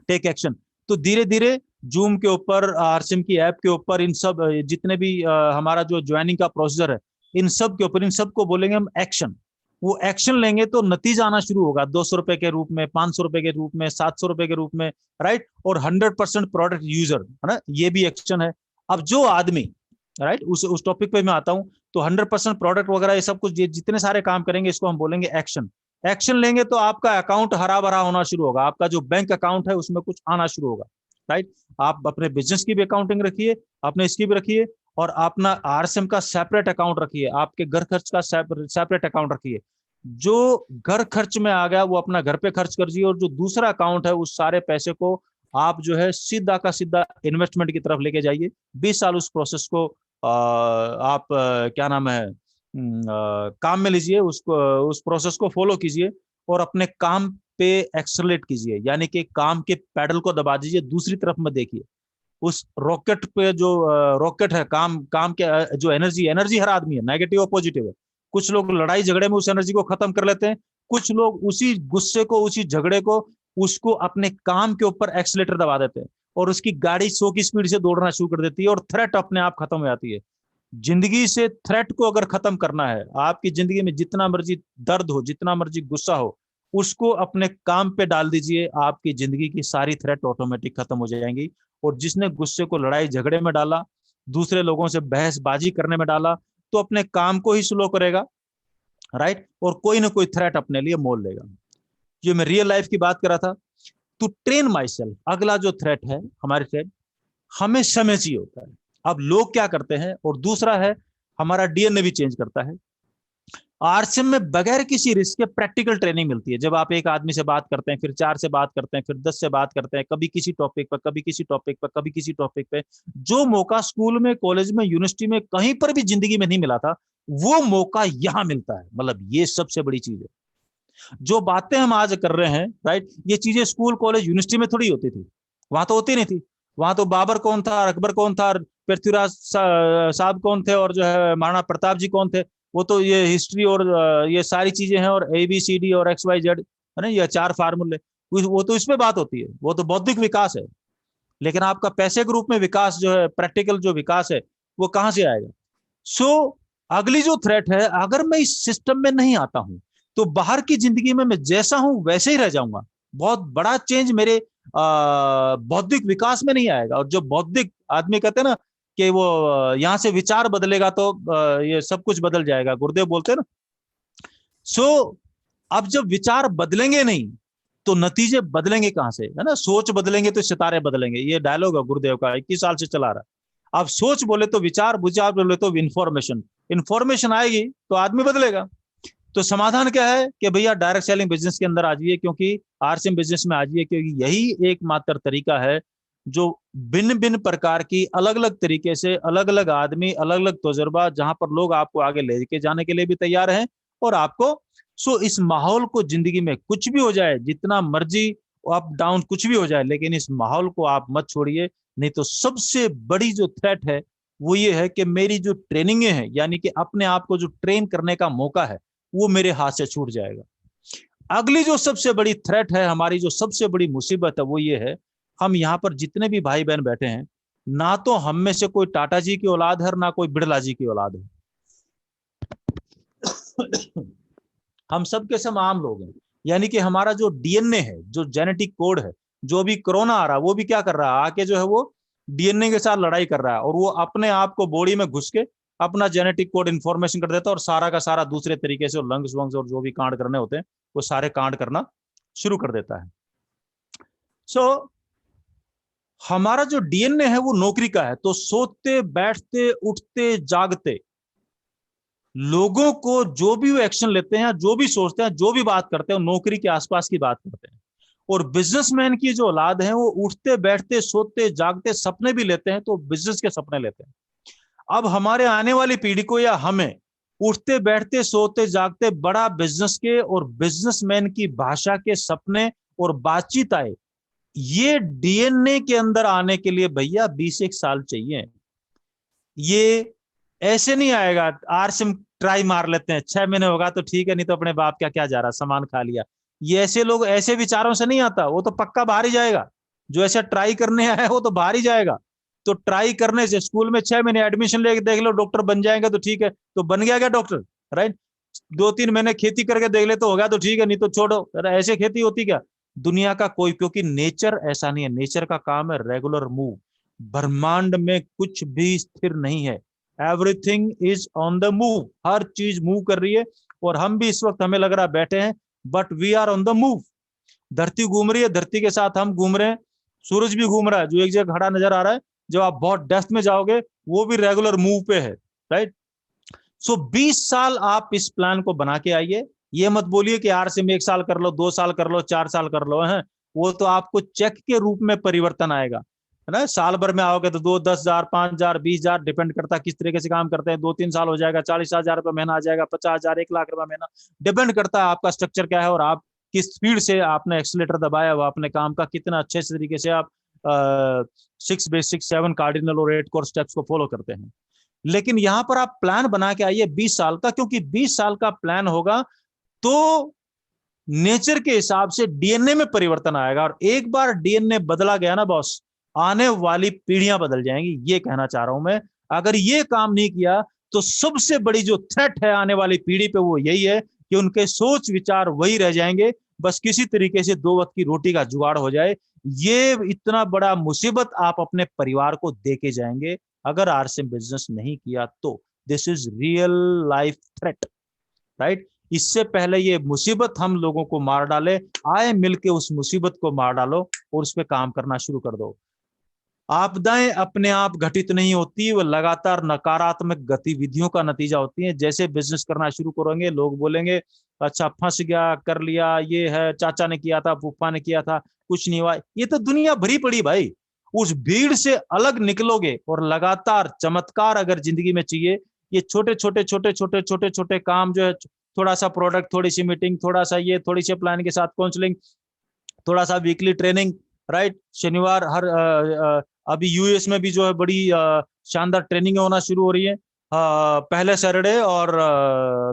टेक एक्शन। तो धीरे धीरे जूम के ऊपर, आरसीएम की ऐप के ऊपर, इन सब जितने भी हमारा जो ज्वाइनिंग का प्रोसीजर है, इन सब के ऊपर, इन सबको बोलेंगे हम एक्शन। वो एक्शन लेंगे तो नतीजा आना शुरू होगा, 200 रुपए के रूप में, 500 रुपए के रूप में, 700 रुपए के रूप में, राइट। और 100% प्रोडक्ट यूजर, है ना, ये भी एक्शन है। अब जो आदमी, राइट, उस टॉपिक पे मैं आता हूं, तो 100% प्रोडक्ट वगैरह ये सब कुछ जितने सारे काम करेंगे इसको हम बोलेंगे एक्शन। एक्शन लेंगे तो आपका अकाउंट हरा भरा होना शुरू होगा, आपका जो बैंक अकाउंट है उसमें कुछ आना शुरू होगा, राइट। आप अपने बिजनेस की भी अकाउंटिंग रखिए, अपने इसकी भी रखिए, और अपना आरएसएम का सेपरेट अकाउंट रखिए, आपके घर खर्च का सेपरेट अकाउंट रखिए। जो घर खर्च में आ गया वो अपना घर पे खर्च कर दीजिए, और जो दूसरा अकाउंट है उस सारे पैसे को आप जो है सीधा का सीधा इन्वेस्टमेंट की तरफ लेके जाइए। 20 साल उस प्रोसेस को आप क्या नाम है काम में लीजिए, उसको उस प्रोसेस को फॉलो कीजिए और अपने काम पे एक्सेलरेट कीजिए, यानी कि काम के पैडल को दबा दीजिए, दूसरी तरफ में देखिए। उस रॉकेट पे जो रॉकेट है, काम के जो एनर्जी हर आदमी है, नेगेटिव और पॉजिटिव है। कुछ लोग लड़ाई झगड़े में उस एनर्जी को खत्म कर लेते हैं, कुछ लोग उसी गुस्से को, उसी झगड़े को, उसको अपने काम के ऊपर एक्सीलेटर दबा देते हैं और उसकी गाड़ी 100 की स्पीड से दौड़ना शुरू कर देती है और थ्रेट अपने आप खत्म हो जाती है। जिंदगी से थ्रेट को अगर खत्म करना है, आपकी जिंदगी में जितना मर्जी दर्द हो, जितना मर्जी गुस्सा हो, उसको अपने काम पे डाल दीजिए, आपकी जिंदगी की सारी थ्रेट ऑटोमेटिक खत्म हो जाएंगी। और जिसने गुस्से को लड़ाई झगड़े में डाला, दूसरे लोगों से बहसबाजी करने में डाला, तो अपने काम को ही स्लो करेगा, राइट, और कोई ना कोई थ्रेट अपने लिए मोल लेगा। ये मैं रियल लाइफ की बात कर रहा था। टू ट्रेन माई सेल्फ, अगला जो थ्रेट है हमारे थ्रेट, हमें समय चाहिए होता है। अब लोग क्या करते हैं, और दूसरा है हमारा डीएनए भी चेंज करता है। आरसीएम में बगैर किसी रिस्क के प्रैक्टिकल ट्रेनिंग मिलती है। जब आप एक आदमी से बात करते हैं, फिर 4 से बात करते हैं, फिर 10 से बात करते हैं, कभी किसी टॉपिक पर, कभी किसी टॉपिक पर, कभी किसी टॉपिक पे, जो मौका स्कूल में, कॉलेज में, यूनिवर्सिटी में कहीं पर भी जिंदगी में नहीं मिला था, वो मौका यहां मिलता है। मतलब ये सबसे बड़ी चीज है। जो बातें हम आज कर रहे हैं, राइट, ये चीजें स्कूल, कॉलेज, यूनिवर्सिटी में थोड़ी होती थी, वहां तो होती नहीं थी। वहां तो बाबर कौन था, अकबर कौन था, पृथ्वीराज साहब कौन थे, और जो है महाराणा प्रताप जी कौन थे, वो तो ये हिस्ट्री और ये सारी चीजें हैं, और ABCD और XYZ है ना, ये 4 फार्मूले, वो तो इसमें बात होती है, वो तो बौद्धिक विकास है। लेकिन आपका पैसे के रूप में विकास जो है, प्रैक्टिकल जो विकास है, वो कहां से आएगा? सो अगली जो थ्रेट है, अगर मैं इस सिस्टम में नहीं आता हूं, तो बाहर की जिंदगी में मैं जैसा हूं वैसे ही रह जाऊंगा। बहुत बड़ा चेंज मेरे बौद्धिक विकास में नहीं आएगा। और जो बौद्धिक आदमी कहते हैं ना कि वो यहां से विचार बदलेगा तो ये सब कुछ बदल जाएगा, गुरुदेव बोलते हैं ना। सो अब जब विचार बदलेंगे नहीं तो नतीजे बदलेंगे कहां से, है ना। सोच बदलेंगे तो सितारे बदलेंगे, ये डायलॉग है गुरुदेव का, 21 साल से चला रहा। अब सोच बोले तो विचार, विचार बोले तो इंफॉर्मेशन आएगी तो आदमी बदलेगा। तो समाधान क्या है कि भैया डायरेक्ट सेलिंग बिजनेस के अंदर आ जाइए, क्योंकि आरसीएम बिजनेस में आ जाइए, क्योंकि यही एकमात्र तरीका है जो भिन्न भिन्न प्रकार की, अलग अलग तरीके से, अलग अलग आदमी, अलग अलग तजुर्बा, जहां पर लोग आपको आगे लेके जाने के लिए भी तैयार हैं और आपको। सो इस माहौल को, जिंदगी में कुछ भी हो जाए, जितना मर्जी अप डाउन कुछ भी हो जाए, लेकिन इस माहौल को आप मत छोड़िए। नहीं तो सबसे बड़ी जो थ्रेट है वो ये है कि मेरी जो ट्रेनिंगें हैं, यानी कि अपने आप को जो ट्रेन करने का मौका है, वो मेरे हाथ से छूट जाएगा। अगली जो सबसे बड़ी थ्रेट है, हमारी जो सबसे बड़ी मुसीबत है, वो ये है, हम यहाँ पर जितने भी भाई बहन बैठे हैं, ना तो हम में से कोई टाटा जी की औलाद है, ना कोई बिड़ला जी की औलाद है। हम सब के सब आम लोग हैं। यानी कि हमारा जो डीएनए है, जो जेनेटिक कोड है, जो भी कोरोना आ रहा है, वो भी क्या कर रहा है, आके जो है वो डीएनए के साथ लड़ाई कर रहा है, और वो अपने आप को बॉडी में घुस के अपना जेनेटिक कोड इन्फॉर्मेशन कर देता है, और सारा का सारा दूसरे तरीके से लंग्स वंग्स और जो भी कांड करने होते हैं वो सारे कांड करना शुरू कर देता है। सो हमारा जो डीएनए है वो नौकरी का है। तो सोते बैठते उठते जागते लोगों को जो भी वो एक्शन लेते हैं, जो भी सोचते हैं, जो भी बात करते हैं, नौकरी के आसपास की बात करते हैं। और बिजनेसमैन की जो औलाद है, वो उठते बैठते सोते जागते सपने भी लेते हैं, तो बिजनेस के सपने लेते हैं। अब हमारे आने वाली पीढ़ी को या हमें उठते बैठते सोते जागते बड़ा बिजनेस के और बिजनेसमैन की भाषा के सपने और बातचीत आए, ये डीएनए के अंदर आने के लिए भैया 20 साल चाहिए। ये ऐसे नहीं आएगा। आरसीएम ट्राई मार लेते हैं, 6 महीने होगा तो ठीक है, नहीं तो अपने बाप क्या क्या जा रहा, सामान खा लिया। ये ऐसे लोग ऐसे विचारों से नहीं आता, वो तो पक्का बाहर ही जाएगा। जो ऐसा ट्राई करने आया है वो तो बाहर ही जाएगा। तो ट्राई करने से, स्कूल में 6 महीने एडमिशन लेके देख लो, डॉक्टर बन जाएंगे तो ठीक है, तो बन गया क्या डॉक्टर, राइट। 2-3 महीने खेती करके देख ले तो हो गया तो ठीक है, नहीं तो छोड़ो। ऐसे खेती होती क्या दुनिया का कोई, क्योंकि नेचर ऐसा नहीं है। नेचर का काम है रेगुलर मूव। ब्रह्मांड में कुछ भी स्थिर नहीं है, everything is on the move. हर चीज मूव कर रही है। और हम भी इस वक्त, हमें लग रहा है बैठे हैं, but we are on the move. धरती घूम रही है, धरती के साथ हम घूम रहे हैं, सूरज भी घूम रहा है, जो एक जगह खड़ा नजर आ रहा है, जब आप बहुत डेप्थ में जाओगे वो भी रेगुलर मूव पे है, राइट। सो 20 साल आप इस प्लान को बना के आइए। ये मत बोलिए कि यार से मैं 1 साल कर लो, 2 साल कर लो, 4 साल कर लो, है वो तो आपको चेक के रूप में परिवर्तन आएगा, है ना। साल भर में आओगे तो 2, 10,000, 5,000, 20,000, डिपेंड करता है किस तरीके से काम करते हैं। 2-3 साल हो जाएगा, 40,000 रुपये महीना आ जाएगा, 50,000, 1 लाख रुपये महीना, डिपेंड करता है आपका स्ट्रक्चर क्या है और आप किस स्पीड से आपने एक्सीलेटर दबाया हुआ, अपने काम का कितना अच्छे से तरीके से आप 6 बेसिक, 7 कार्डिनल और 8 कोर स्टेप्स को फॉलो करते हैं। लेकिन यहां पर आप प्लान बना के आइए 20 साल का, क्योंकि 20 साल का प्लान होगा तो नेचर के हिसाब से डीएनए में परिवर्तन आएगा, और एक बार डीएनए बदला गया ना बॉस, आने वाली पीढ़ियां बदल जाएंगी। ये कहना चाह रहा हूं मैं। अगर ये काम नहीं किया तो सबसे बड़ी जो थ्रेट है आने वाली पीढ़ी पे वो यही है कि उनके सोच विचार वही रह जाएंगे, बस किसी तरीके से 2 वक्त की रोटी का जुगाड़ हो जाए। ये इतना बड़ा मुसीबत आप अपने परिवार को दे के जाएंगे अगर आरसीएम बिजनेस नहीं किया तो। This is real life threat, right. इससे पहले ये मुसीबत हम लोगों को मार डाले, आए मिलके उस मुसीबत को मार डालो और उस पर काम करना शुरू कर दो। आपदाएं अपने आप घटित नहीं होती, वो लगातार नकारात्मक गतिविधियों का नतीजा होती है। जैसे बिजनेस करना शुरू करोगे लोग बोलेंगे अच्छा फंस गया, कर लिया, ये है, चाचा ने किया था, फूफा ने किया था, कुछ नहीं हुआ। ये तो दुनिया भरी पड़ी भाई। उस भीड़ से अलग निकलोगे और लगातार चमत्कार अगर जिंदगी में चाहिए, ये छोटे छोटे छोटे छोटे छोटे छोटे काम जो है, थोड़ा सा प्रोडक्ट, थोड़ी सी मीटिंग, थोड़ा सा ये, थोड़ी सी प्लान के साथ काउंसलिंग, थोड़ा सा वीकली ट्रेनिंग, राइट। शनिवार हर अभी यूएस में भी जो है बड़ी शानदार ट्रेनिंग होना शुरू हो रही है, पहले सैटरडे और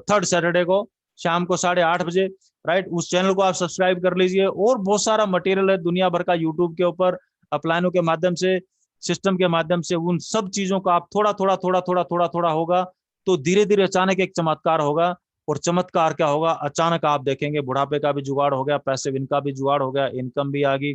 3rd सैटरडे को शाम को 8:30 बजे, राइट। उस चैनल को आप सब्सक्राइब कर लीजिए। और बहुत सारा मटेरियल है दुनिया भर का यूट्यूब के ऊपर, अपलाइनों के माध्यम से, सिस्टम के माध्यम से। उन सब चीजों का आप थोड़ा थोड़ा थोड़ा थोड़ा थोड़ा थोड़ा होगा तो धीरे धीरे अचानक एक चमत्कार होगा। और चमत्कार क्या होगा, अचानक आप देखेंगे बुढ़ापे का भी जुगाड़ हो गया, पैसिव इनका भी जुगाड़ हो गया, इनकम भी आ गई,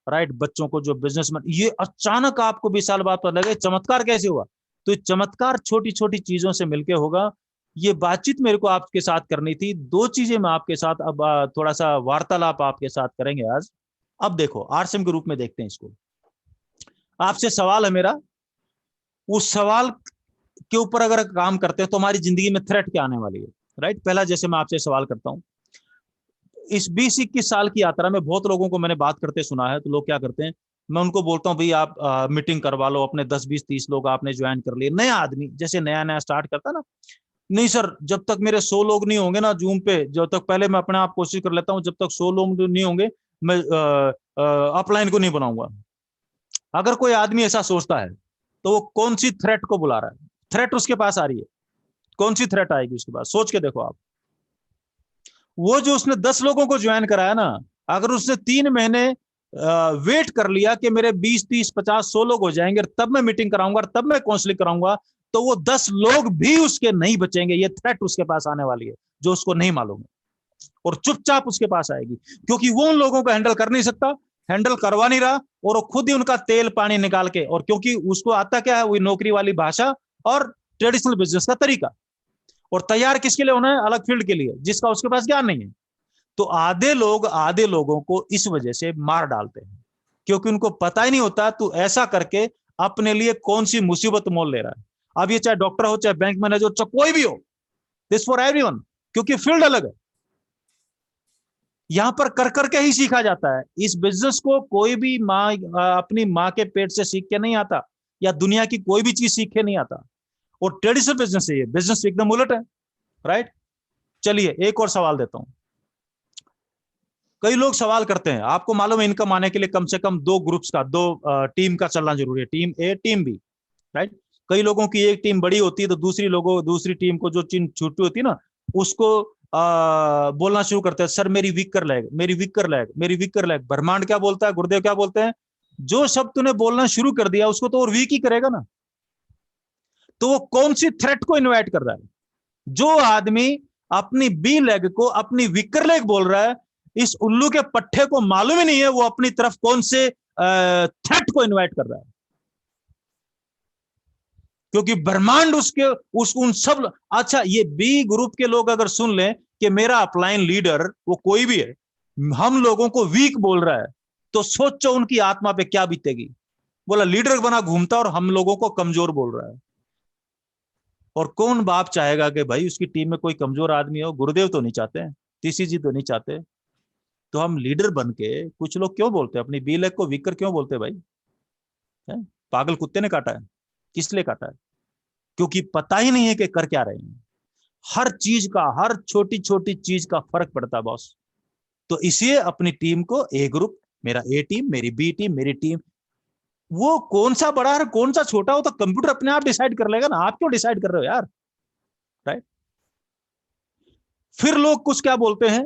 राइट। बच्चों को जो बिजनेसमैन, ये अचानक आपको 20 साल बाद पता लगे चमत्कार कैसे हुआ। तो चमत्कार छोटी छोटी चीजों से मिलके होगा। ये बातचीत मेरे को आपके साथ करनी थी। 2 चीजें मैं आपके साथ अब थोड़ा सा वार्तालाप आपके साथ करेंगे आज। अब देखो आरसीएम के रूप में देखते हैं इसको। आपसे सवाल है मेरा, उस सवाल के ऊपर अगर काम करते हैं तो हमारी जिंदगी में थ्रेट क्या आने वाली है, राइट। पहला जैसे मैं आपसे सवाल करता हूं, इस 20-21 साल की यात्रा में बहुत लोगों को मैंने बात करते सुना है। तो लोग क्या करते हैं, मैं उनको बोलता हूं भाई आप मीटिंग करवा लो, अपने 10-20-30 लोग आपने ज्वाइन कर लिए। नया आदमी जैसे नया नया स्टार्ट करता ना, नहीं सर जब तक मेरे 100 लोग नहीं होंगे ना जूम पे, जब तक पहले मैं अपने आप कोशिश कर लेता हूं, जब तक 100 लोग नहीं होंगे मैं अपलाइन को नहीं बनाऊंगा। अगर कोई आदमी ऐसा सोचता है तो वो कौन सी थ्रेट को बुला रहा है। थ्रेट उसके पास आ रही है, कौन सी थ्रेट आएगी उसके पास, सोच के देखो आप। वो जो उसने 10 लोगों को ज्वाइन कराया ना, अगर उसने 3 महीने वेट कर लिया कि मेरे 20, 30, 50, 100 लोग हो जाएंगे तब मैं मीटिंग कराऊंगा, तब मैं काउंसलिंग कराऊंगा, तो वो 10 लोग भी उसके नहीं बचेंगे। ये थ्रेट उसके पास आने वाली है जो उसको नहीं मालूम है, और चुपचाप उसके पास आएगी, क्योंकि वो उन लोगों को हैंडल कर नहीं सकता, हैंडल करवा नहीं रहा, और वो खुद ही उनका तेल पानी निकाल के, और क्योंकि उसको आता क्या है, वही नौकरी वाली भाषा और ट्रेडिशनल बिजनेस का तरीका। और तैयार किसके लिए होना है, अलग फील्ड के लिए, जिसका उसके पास ज्ञान नहीं है। तो आधे लोगों को इस वजह से मार डालते हैं, क्योंकि उनको पता ही नहीं होता तू ऐसा करके अपने लिए कौन सी मुसीबत मोल ले रहा है। अब ये चाहे डॉक्टर हो, चाहे बैंक मैनेजर हो, चाहे कोई भी हो, दिस फॉर एवरीवन, क्योंकि फील्ड अलग है। यहां पर कर करके ही सीखा जाता है। इस बिजनेस को कोई भी माँ अपनी माँ के पेट से सीख के नहीं आता, या दुनिया की कोई भी चीज सीख के नहीं आता। और ट्रेडिशनल बिजनेस है, ये बिजनेस एकदम उलट है, राइट। चलिए एक और सवाल देता हूं। कई लोग सवाल करते हैं, आपको मालूम है इनकम आने के लिए कम से कम 2 ग्रुप्स का, 2 टीम का चलना जरूरी है, टीम ए टीम बी, राइट। कई लोगों की एक टीम बड़ी होती है तो दूसरी टीम को जो चीज छोटी होती है ना, उसको बोलना शुरू करते हैं, सर मेरी वीक कर लेग, मेरी वीक कर लेग, मेरी वीक कर लेग। ब्रह्मांड क्या बोलता है, गुरुदेव क्या बोलते हैं, जो शब्द तूने बोलना शुरू कर दिया उसको तो और वीक ही करेगा ना। तो वो कौन सी थ्रेट को इन्वाइट कर रहा है। जो आदमी अपनी बी लेग को अपनी वीकर लेग बोल रहा है, इस उल्लू के पट्टे को मालूम ही नहीं है वो अपनी तरफ कौन से थ्रेट को इन्वाइट कर रहा है। क्योंकि ब्रह्मांड उन सब, अच्छा ये बी ग्रुप के लोग अगर सुन लें कि मेरा अपलाइन लीडर वो कोई भी है हम लोगों को वीक बोल रहा है, तो सोचो उनकी आत्मा पे क्या बीतेगी। बोला लीडर बना घूमता और हम लोगों को कमजोर बोल रहा है। और कौन बाप चाहेगा कि भाई उसकी टीम में कोई कमजोर आदमी हो? गुरुदेव तो नहीं चाहते, टीसी जी तो नहीं चाहते। तो हम लीडर बन के कुछ लोग क्यों बोलते हैं अपनी बी लेग को वीक कर क्यों बोलते हैं भाई? है? पागल कुत्ते ने काटा है? किस लिए काटा है? क्योंकि पता ही नहीं है कि कर क्या रहे हैं। हर चीज का, हर छोटी छोटी चीज का फर्क पड़ता है बॉस। तो इसलिए अपनी टीम को ए ग्रुप, मेरा ए टीम, मेरी बी टीम, मेरी टीम, वो कौन सा बड़ा है कौन सा छोटा हो तो कंप्यूटर अपने आप डिसाइड कर लेगा ना, आप क्यों डिसाइड कर रहे हो यार? राइट। फिर लोग कुछ क्या बोलते हैं,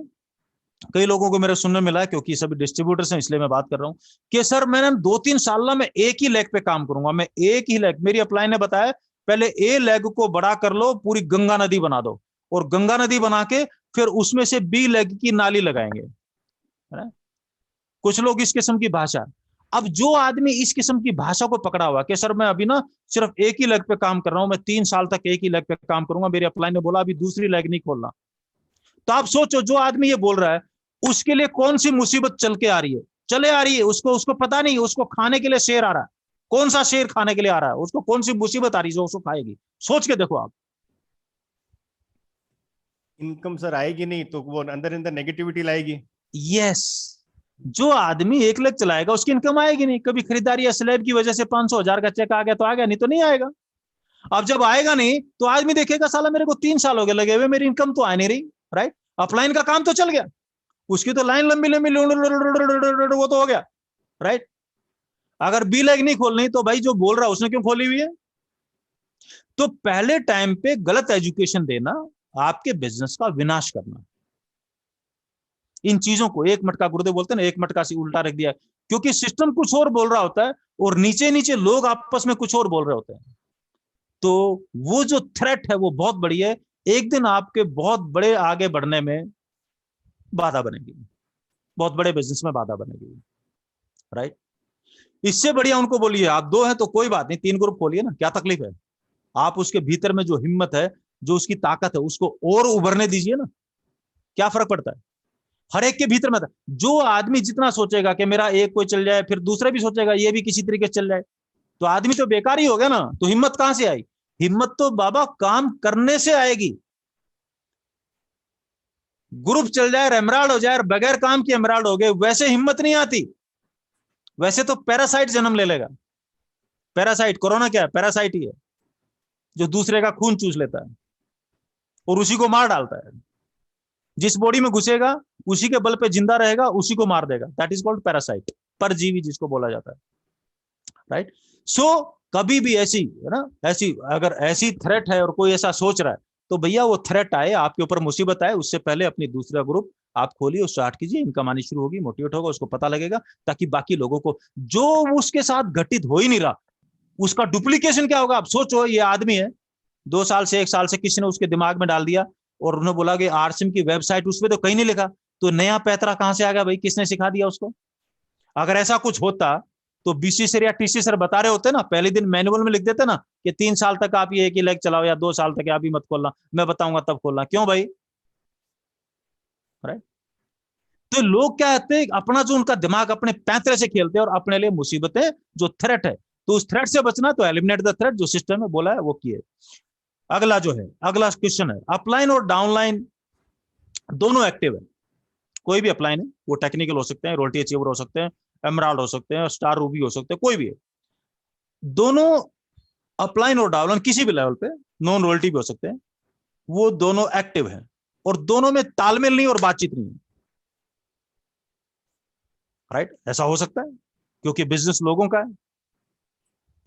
कई लोगों को मेरे सुनने मिला है, क्योंकि सभी डिस्ट्रीब्यूटर्स हैं इसलिए मैं बात कर रहा हूं कि सर मैंने 2-3 साल ना मैं एक ही लेग पे काम करूंगा, मैं एक ही लेग। मेरी अपलाइन ने बताया पहले ए लेग को बड़ा कर लो, पूरी गंगा नदी बना दो, और गंगा नदी बना के फिर उसमें से बी लेग की नाली लगाएंगे। है? कुछ लोग इस किस्म की भाषा। अब जो आदमी इस किस्म की भाषा को पकड़ा हुआ कि सर मैं अभी ना सिर्फ एक ही लेग पे काम कर रहा हूं, मैं 3 साल तक एक ही लेग पे काम करूंगा, मेरी अपलाइन ने बोला अभी दूसरी लेग नहीं खोलना। तो आप सोचो जो आदमी ये बोल रहा है उसके लिए कौन सी मुसीबत चल के आ रही है, चले आ रही है, उसको पता नहीं, उसको खाने के लिए शेर आ रहा है। कौन सा शेर खाने के लिए आ रहा है? उसको कौन सी मुसीबत आ रही है जो उसको खाएगी? सोच के देखो आप। इनकम सर आएगी नहीं तो वो अंदर अंदर नेगेटिविटी लाएगी। यस, जो आदमी एक लेग चलाएगा उसकी इनकम आएगी नहीं। कभी खरीदारी या स्लैब की वजह से 500,000 का चेक आ गया तो आ गया, नहीं तो नहीं आएगा। अब जब आएगा नहीं तो आदमी देखेगा साला मेरे को 3 साल हो गए लगे हुए, मेरी इनकम तो आ नहीं रही। राइट। अपलाइन का काम तो चल गया, उसकी तो लाइन लंबी लंबी वो तो हो गया। राइट। अगर बी लेग नहीं खोलनी तो भाई जो बोल रहा है उसने क्यों खोली हुई है? तो पहले टाइम पे गलत एजुकेशन देना आपके बिजनेस का विनाश करना। इन चीजों को एक मटका, गुरुदेव बोलते हैं ना, एक मटका से उल्टा रख दिया, क्योंकि सिस्टम कुछ और बोल रहा होता है और नीचे नीचे लोग आपस में कुछ और बोल रहे होते हैं। तो वो जो थ्रेट है वो बहुत बड़ी है, एक दिन आपके बहुत बड़े आगे बढ़ने में बाधा बनेगी, बहुत बड़े बिजनेस में बाधा बनेगी। राइट। इससे बढ़िया उनको बोलिए आप 2 हैं तो कोई बात नहीं, 3 ग्रुप खोलिए ना, क्या तकलीफ है? आप उसके भीतर में जो हिम्मत है, जो उसकी ताकत है, उसको और उभरने दीजिए ना, क्या फर्क पड़ता है? हर एक के भीतर में था। जो आदमी जितना सोचेगा कि मेरा एक कोई चल जाए, फिर दूसरा भी सोचेगा ये भी किसी तरीके से चल जाए, तो आदमी तो बेकार ही हो गया ना। तो हिम्मत कहां से आई? हिम्मत तो बाबा काम करने से आएगी। ग्रुप चल जाए, एमराल्ड हो जाए, बगैर काम के एमराल्ड हो गए, वैसे हिम्मत नहीं आती। वैसे तो पैरासाइट जन्म ले लेगा। पैरासाइट, कोरोना क्या है? पैरासाइट ही है, जो दूसरे का खून चूस लेता है और उसी को मार डालता है। जिस बॉडी में घुसेगा उसी के बल पे जिंदा रहेगा, उसी को मार देगा। दैट इज कॉल्ड पैरासाइट, परजीवी जिसको बोला जाता है। राइट। सो कभी भी ऐसी है ना, ऐसी अगर ऐसी थ्रेट है और कोई ऐसा सोच रहा है तो भैया वो थ्रेट आए, आपके ऊपर मुसीबत आए, उससे पहले अपनी दूसरा ग्रुप आप खोलिए, स्टार्ट कीजिए, इनकम आनी शुरू होगी, मोटिवेट होगा, उसको पता लगेगा, ताकि बाकी लोगों को जो उसके साथ घटित हो ही नहीं रहा उसका डुप्लीकेशन क्या होगा। आप सोचो, ये आदमी है 2 साल से 1 साल से किसी ने उसके दिमाग में डाल दिया और उन्होंने बोला कि आरसीएम की वेबसाइट, उसमें तो कहीं नहीं लिखा, तो नया पैतरा कहां से आ गया भाई? किसने सिखा दिया उसको? अगर ऐसा कुछ होता तो बीसी सर या टीसी सर बता रहे होते ना, पहले दिन मैनुअल में लिख देते ना कि 3 साल तक आप ये एक ही लेग चलाओ या 2 साल तक आप ही मत खोलना, मैं बताऊंगा तब खोलना। क्यों भाई? राइट। तो लोग क्या कहते हैं, अपना जो उनका दिमाग अपने पैंतरे से खेलते हैं और अपने लिए मुसीबतें, जो थ्रेट है, तो उस थ्रेट से बचना तो एलिमिनेट द थ्रेट, जो सिस्टम में बोला है वो किए। अगला जो है, अगला क्वेश्चन है, अपलाइन और डाउनलाइन दोनों एक्टिव है। कोई भी अपलाइन है, वो टेक्निकल हो सकते हैं, रोल्टी अचीवर हो सकते हैं, एमराल्ड हो सकते हैं, स्टार रूबी हो सकते हैं, कोई भी है। दोनों अपलाइन और डाउनलाइन किसी भी लेवल पे, नॉन रोल्टी भी हो सकते हैं, वो दोनों एक्टिव है और दोनों में तालमेल नहीं और बातचीत नहीं है। राइट। ऐसा हो सकता है क्योंकि बिजनेस लोगों का है।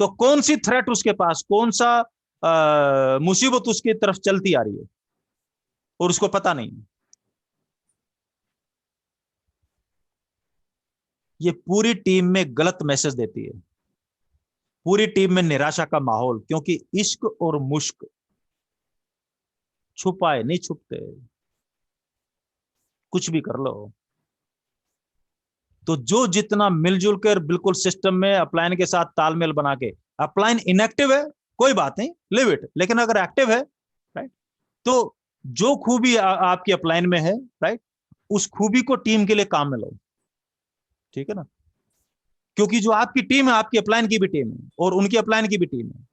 तो कौन सी थ्रेट उसके पास, कौन सा मुसीबत उसकी तरफ चलती आ रही है और उसको पता नहीं। ये पूरी टीम में गलत मैसेज देती है, पूरी टीम में निराशा का माहौल, क्योंकि इश्क और मुश्क छुपाए नहीं छुपते, कुछ भी कर लो। तो जो जितना मिलजुल कर बिल्कुल सिस्टम में अपलाइन के साथ तालमेल बना के, अपलाइन इनएक्टिव है कोई बात नहीं, लिव इट, लेकिन अगर एक्टिव है, राइट, तो जो खूबी आपकी अपलाइन में है, राइट, उस खूबी को टीम के लिए काम में लो, ठीक है ना, क्योंकि जो आपकी टीम है, आपकी अपलाइन की भी टीम है और उनकी अपलाइन की भी टीम है।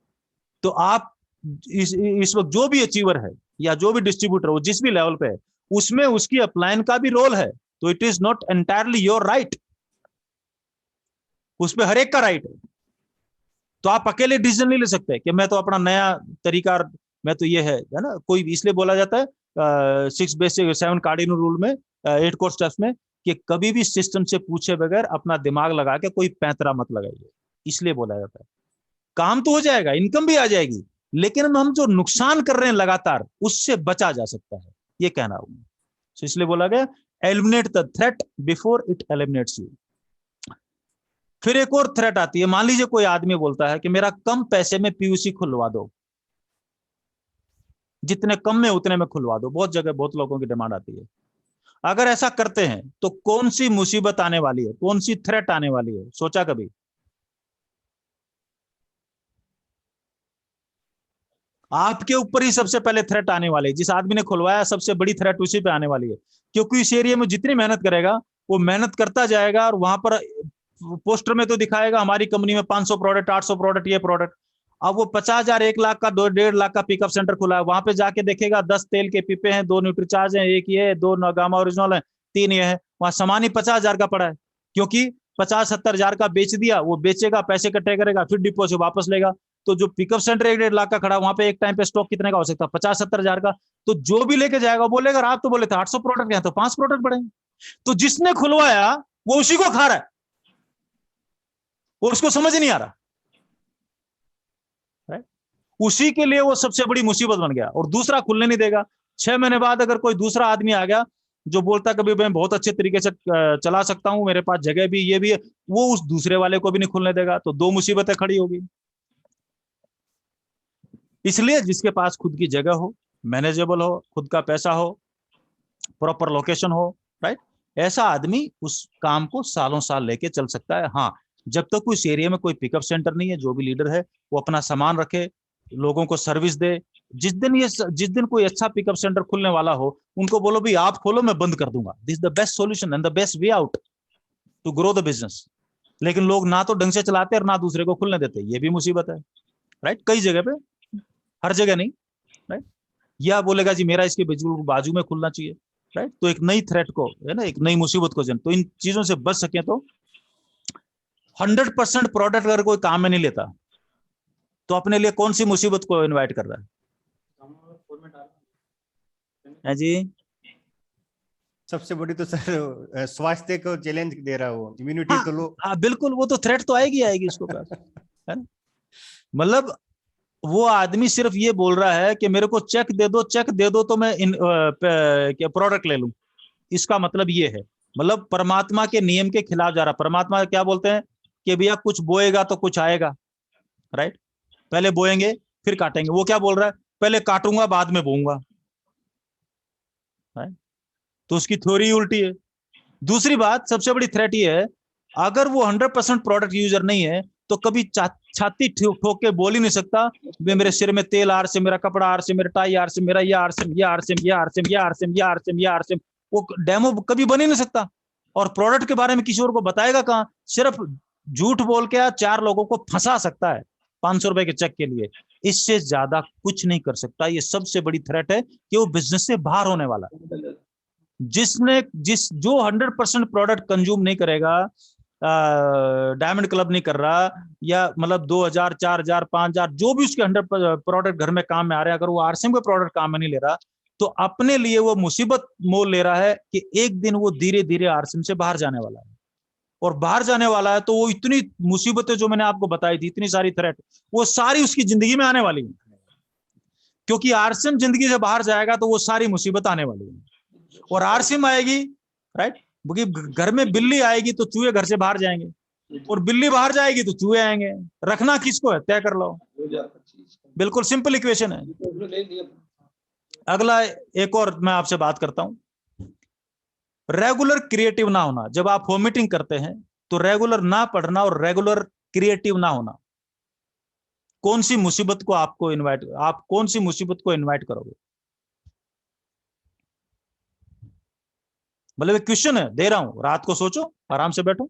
तो आप इस वक्त जो भी अचीवर है या जो भी डिस्ट्रीब्यूटर हो, जिस भी लेवल पे है, उसमें उसकी अपलाइन का भी रोल है। तो it is not entirely your right, उसमें हर एक का राइट है। तो आप अकेले डिसीजन नहीं ले सकते कि मैं तो अपना नया तरीका, मैं तो ये है ना, कोई इसलिए बोला जाता है 6 बेसिक 7 कार्डिनल रूल में, 8 कोर स्टेप्स में, कि कभी भी सिस्टम से पूछे बगैर अपना दिमाग लगा के कोई पैंतरा मत लगाइए, इसलिए बोला जाता है। काम तो हो जाएगा, इनकम भी आ जाएगी, लेकिन हम जो नुकसान कर रहे हैं लगातार, उससे बचा जा सकता है, ये कहना हूं। तो इसलिए बोला गया eliminate the threat before it eliminates you. फिर एक और थ्रेट आती है, मान लीजिए कोई आदमी बोलता है कि मेरा कम पैसे में पीयूसी खुलवा दो, जितने कम में उतने में खुलवा दो। बहुत जगह बहुत लोगों की डिमांड आती है। अगर ऐसा करते हैं तो कौन सी मुसीबत आने वाली है, कौन सी थ्रेट आने वाली है, सोचा कभी? आपके ऊपर ही सबसे पहले थ्रेट आने वाली है। जिस आदमी ने खुलवाया, सबसे बड़ी थ्रेट उसी पे आने वाली है, क्योंकि इस एरिया में जितनी मेहनत करेगा, वो मेहनत करता जाएगा और वहां पर पोस्टर में तो दिखाएगा हमारी कंपनी में 500 प्रोडक्ट, 800 प्रोडक्ट, ये प्रोडक्ट। अब वो 50,000, 1 लाख का, 1.5 लाख का पिकअप सेंटर खुला है, वहां पे जाके देखेगा 10 तेल के पीपे हैं, 2 न्यूट्रीचार्ज हैं, 1 ये है, 2 गामा ओरिजिनल है, 3 ये है। वहां सामान ही 50,000 का पड़ा है, क्योंकि 50-70,000 का बेच दिया, वो बेचेगा, पैसे इकट्ठे करेगा, फिर डिपो से वापस लेगा। तो जो पिकअप सेंटर 1.5 लाख का खड़ा, वहां पे एक टाइम पे स्टॉक कितने का हो सकता है? 50-70,000 का। तो जो भी लेके जाएगा बोलेगा आप तो बोले थे 800 प्रोडक्ट हैं, तो 5 प्रोडक्ट बढ़ेंगे। तो जिसने खुलवाया वो उसी को खा रहा है और उसको समझ नहीं आ रहा, उसी के लिए वो सबसे बड़ी मुसीबत बन गया और दूसरा खुलने नहीं देगा। 6 महीने बाद अगर कोई दूसरा आदमी आ गया जो बोलता कभी मैं बहुत अच्छे तरीके से चला सकता हूं, मेरे पास जगह भी ये भी है, वो उस दूसरे वाले को भी नहीं खुलने देगा, तो 2 मुसीबतें खड़ी होगी। इसलिए जिसके पास खुद की जगह हो, मैनेजेबल हो, खुद का पैसा हो, प्रॉपर लोकेशन हो, राइट, ऐसा आदमी उस काम को सालों साल लेके चल सकता है। हाँ, जब तक उस एरिया में कोई पिकअप सेंटर नहीं है, जो भी लीडर है वो अपना सामान रखे, लोगों को सर्विस दे। जिस दिन कोई अच्छा पिकअप सेंटर खुलने वाला हो, उनको बोलो भी आप खोलो, मैं बंद कर दूंगा। This the best solution and the best way out to grow the business. लेकिन लोग ना तो ढंग से चलाते और ना दूसरे को खुलने देते, ये भी मुसीबत है, राइट, कई जगह पे, हर जगह नहीं, राइट। या बोलेगा जी मेरा इसके बाजू में खुलना चाहिए, राइट। तो एक नई थ्रेट को, है ना, एक नई मुसीबत को तो इन चीजों से बच सके तो 100% प्रोडक्ट अगर कोई काम में नहीं लेता तो अपने लिए कौन सी मुसीबत को इनवाइट कर रहा है जी? सबसे बड़ी तो सर स्वास्थ्य को चैलेंज दे रहा है वो, इम्यूनिटी तो लो। हाँ बिल्कुल, वो तो थ्रेट तो आएगी इसको पास, है ना। मतलब वो आदमी सिर्फ ये बोल रहा है कि मेरे को चेक दे दो तो मैं प्रोडक्ट ले लूं। इसका मतलब ये है, मतलब परमात्मा के नियम के खिलाफ जा रहा। परमात्मा क्या बोलते हैं कि भैया कुछ बोएगा तो कुछ आएगा, राइट। पहले बोएंगे फिर काटेंगे। वो क्या बोल रहा है, पहले काटूंगा बाद में बोऊंगा, राइट। तो उसकी थ्योरी उल्टी है। दूसरी बात, सबसे बड़ी थ्रेट ये है, अगर वो 100% प्रोडक्ट यूजर नहीं है तो कभी छाती ठोक के बोल ही नहीं सकता मेरे सिर में तेल आर से, मेरा कपड़ा आर से, मेरा टाई आर से, मेरा ये आर से, ये आर से, ये आर से, ये आर से, ये आर से, ये आर से। वो डेमो कभी बन ही नहीं सकता। और प्रोडक्ट के बारे में किसी और को बताएगा कहां? सिर्फ झूठ बोल के 4 लोगों को फंसा सकता है 500 रुपए के चेक के लिए, इससे ज्यादा कुछ नहीं कर सकता। ये सबसे बड़ी थ्रेट है कि वो बिजनेस से बाहर होने वाला। जो 100% प्रोडक्ट कंज्यूम नहीं करेगा, डायमंड क्लब नहीं कर रहा, या मतलब 2000, 4000, 5000 जो भी उसके 100 प्रोडक्ट घर में काम में आ रहे हैं, अगर वो आरसीएम के प्रोडक्ट काम में नहीं ले रहा, तो अपने लिए वो मुसीबत मोल ले रहा है कि एक दिन वो धीरे धीरे आरसीएम से बाहर जाने वाला है। और बाहर जाने वाला है तो वो इतनी मुसीबतें जो मैंने आपको बताई थी, इतनी सारी थ्रेट, वो सारी उसकी जिंदगी में आने वाली है। क्योंकि आरसीएम जिंदगी से बाहर जाएगा तो वो सारी मुसीबत आने वाली है। और आरसीएम आएगी, राइट, क्योंकि घर में बिल्ली आएगी तो चूहे घर से बाहर जाएंगे, और बिल्ली बाहर जाएगी तो चूहे आएंगे। रखना किसको है, तय कर लो। बिल्कुल सिंपल इक्वेशन है। अगला एक और मैं आपसे बात करता हूं, रेगुलर क्रिएटिव ना होना। जब आप होम मीटिंग करते हैं तो रेगुलर ना पढ़ना और रेगुलर क्रिएटिव ना होना। कौन सी मुसीबत को इनवाइट करोगे? मतलब एक क्वेश्चन है, दे रहा हूं, रात को सोचो, आराम से बैठो।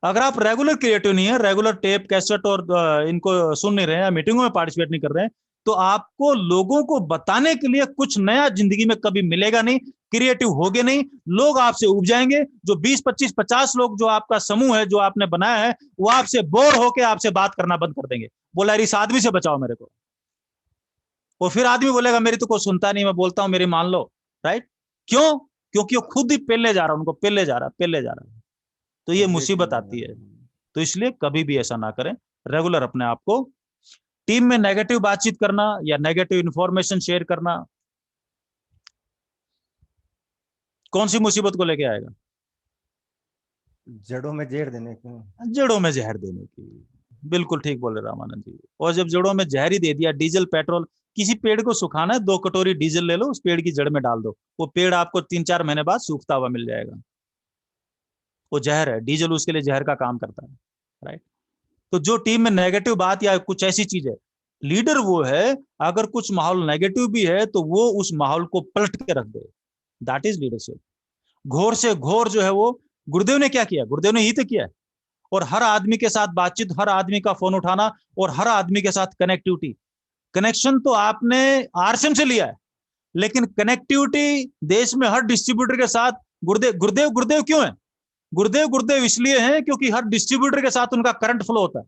अगर आप रेगुलर क्रिएटिव नहीं है, रेगुलर टेप कैसेट और इनको सुन नहीं रहे हैं, मीटिंगों में पार्टिसिपेट नहीं कर रहे हैं, तो आपको लोगों को बताने के लिए कुछ नया जिंदगी में कभी मिलेगा नहीं, क्रिएटिव होगे नहीं, लोग आपसे उब जाएंगे। जो 20, 25, 50 लोग जो आपका समूह है जो आपने बनाया है, वो आपसे बोर होकर आपसे बात करना बंद कर देंगे, बोला इस आदमी से बचाओ मेरे को। और फिर आदमी बोलेगा मेरी तो कोई सुनता नहीं, मैं बोलता हूं मेरी मान लो, राइट? क्यों? क्योंकि वो खुद ही पेले जा रहा है, उनको पेले जा रहा है। तो ये मुसीबत आती है। तो इसलिए कभी भी ऐसा ना करें, रेगुलर अपने आप को, टीम में नेगेटिव बातचीत करना या नेगेटिव इंफॉर्मेशन शेयर करना कौन सी मुसीबत को लेके आएगा? जड़ों में जहर देने की। जड़ों में जहर देने की, बिल्कुल ठीक बोले रामानंद जी। और जब जड़ों में जहर ही दे दिया, डीजल पेट्रोल, किसी पेड़ को सुखाना है, 2 कटोरी डीजल ले लो, उस पेड़ की जड़ में डाल दो, वो पेड़ आपको 3-4 महीने बाद सूखता हुआ मिल जाएगा। वो जहर है, डीजल उसके लिए जहर का काम करता है, राइट? तो जो टीम में नेगेटिव बात या कुछ ऐसी चीज है, लीडर वो है, अगर कुछ माहौल नेगेटिव भी है तो वो उस माहौल को पलट के रख दे, दैट इज लीडरशिप। घोर से घोर जो है वो गुरुदेव ने क्या किया? गुरुदेव ने ही तो किया है। और हर आदमी के साथ बातचीत, हर आदमी का फोन उठाना और हर आदमी के साथ कनेक्टिविटी। कनेक्शन तो आपने आरसीएम से लिया है, लेकिन कनेक्टिविटी देश में हर डिस्ट्रीब्यूटर के साथ गुरुदेव गुरुदेव गुरुदेव क्यों है? गुरुदेव गुरुदेव इसलिए हैं क्योंकि हर डिस्ट्रीब्यूटर के साथ उनका करंट फ्लो होता है,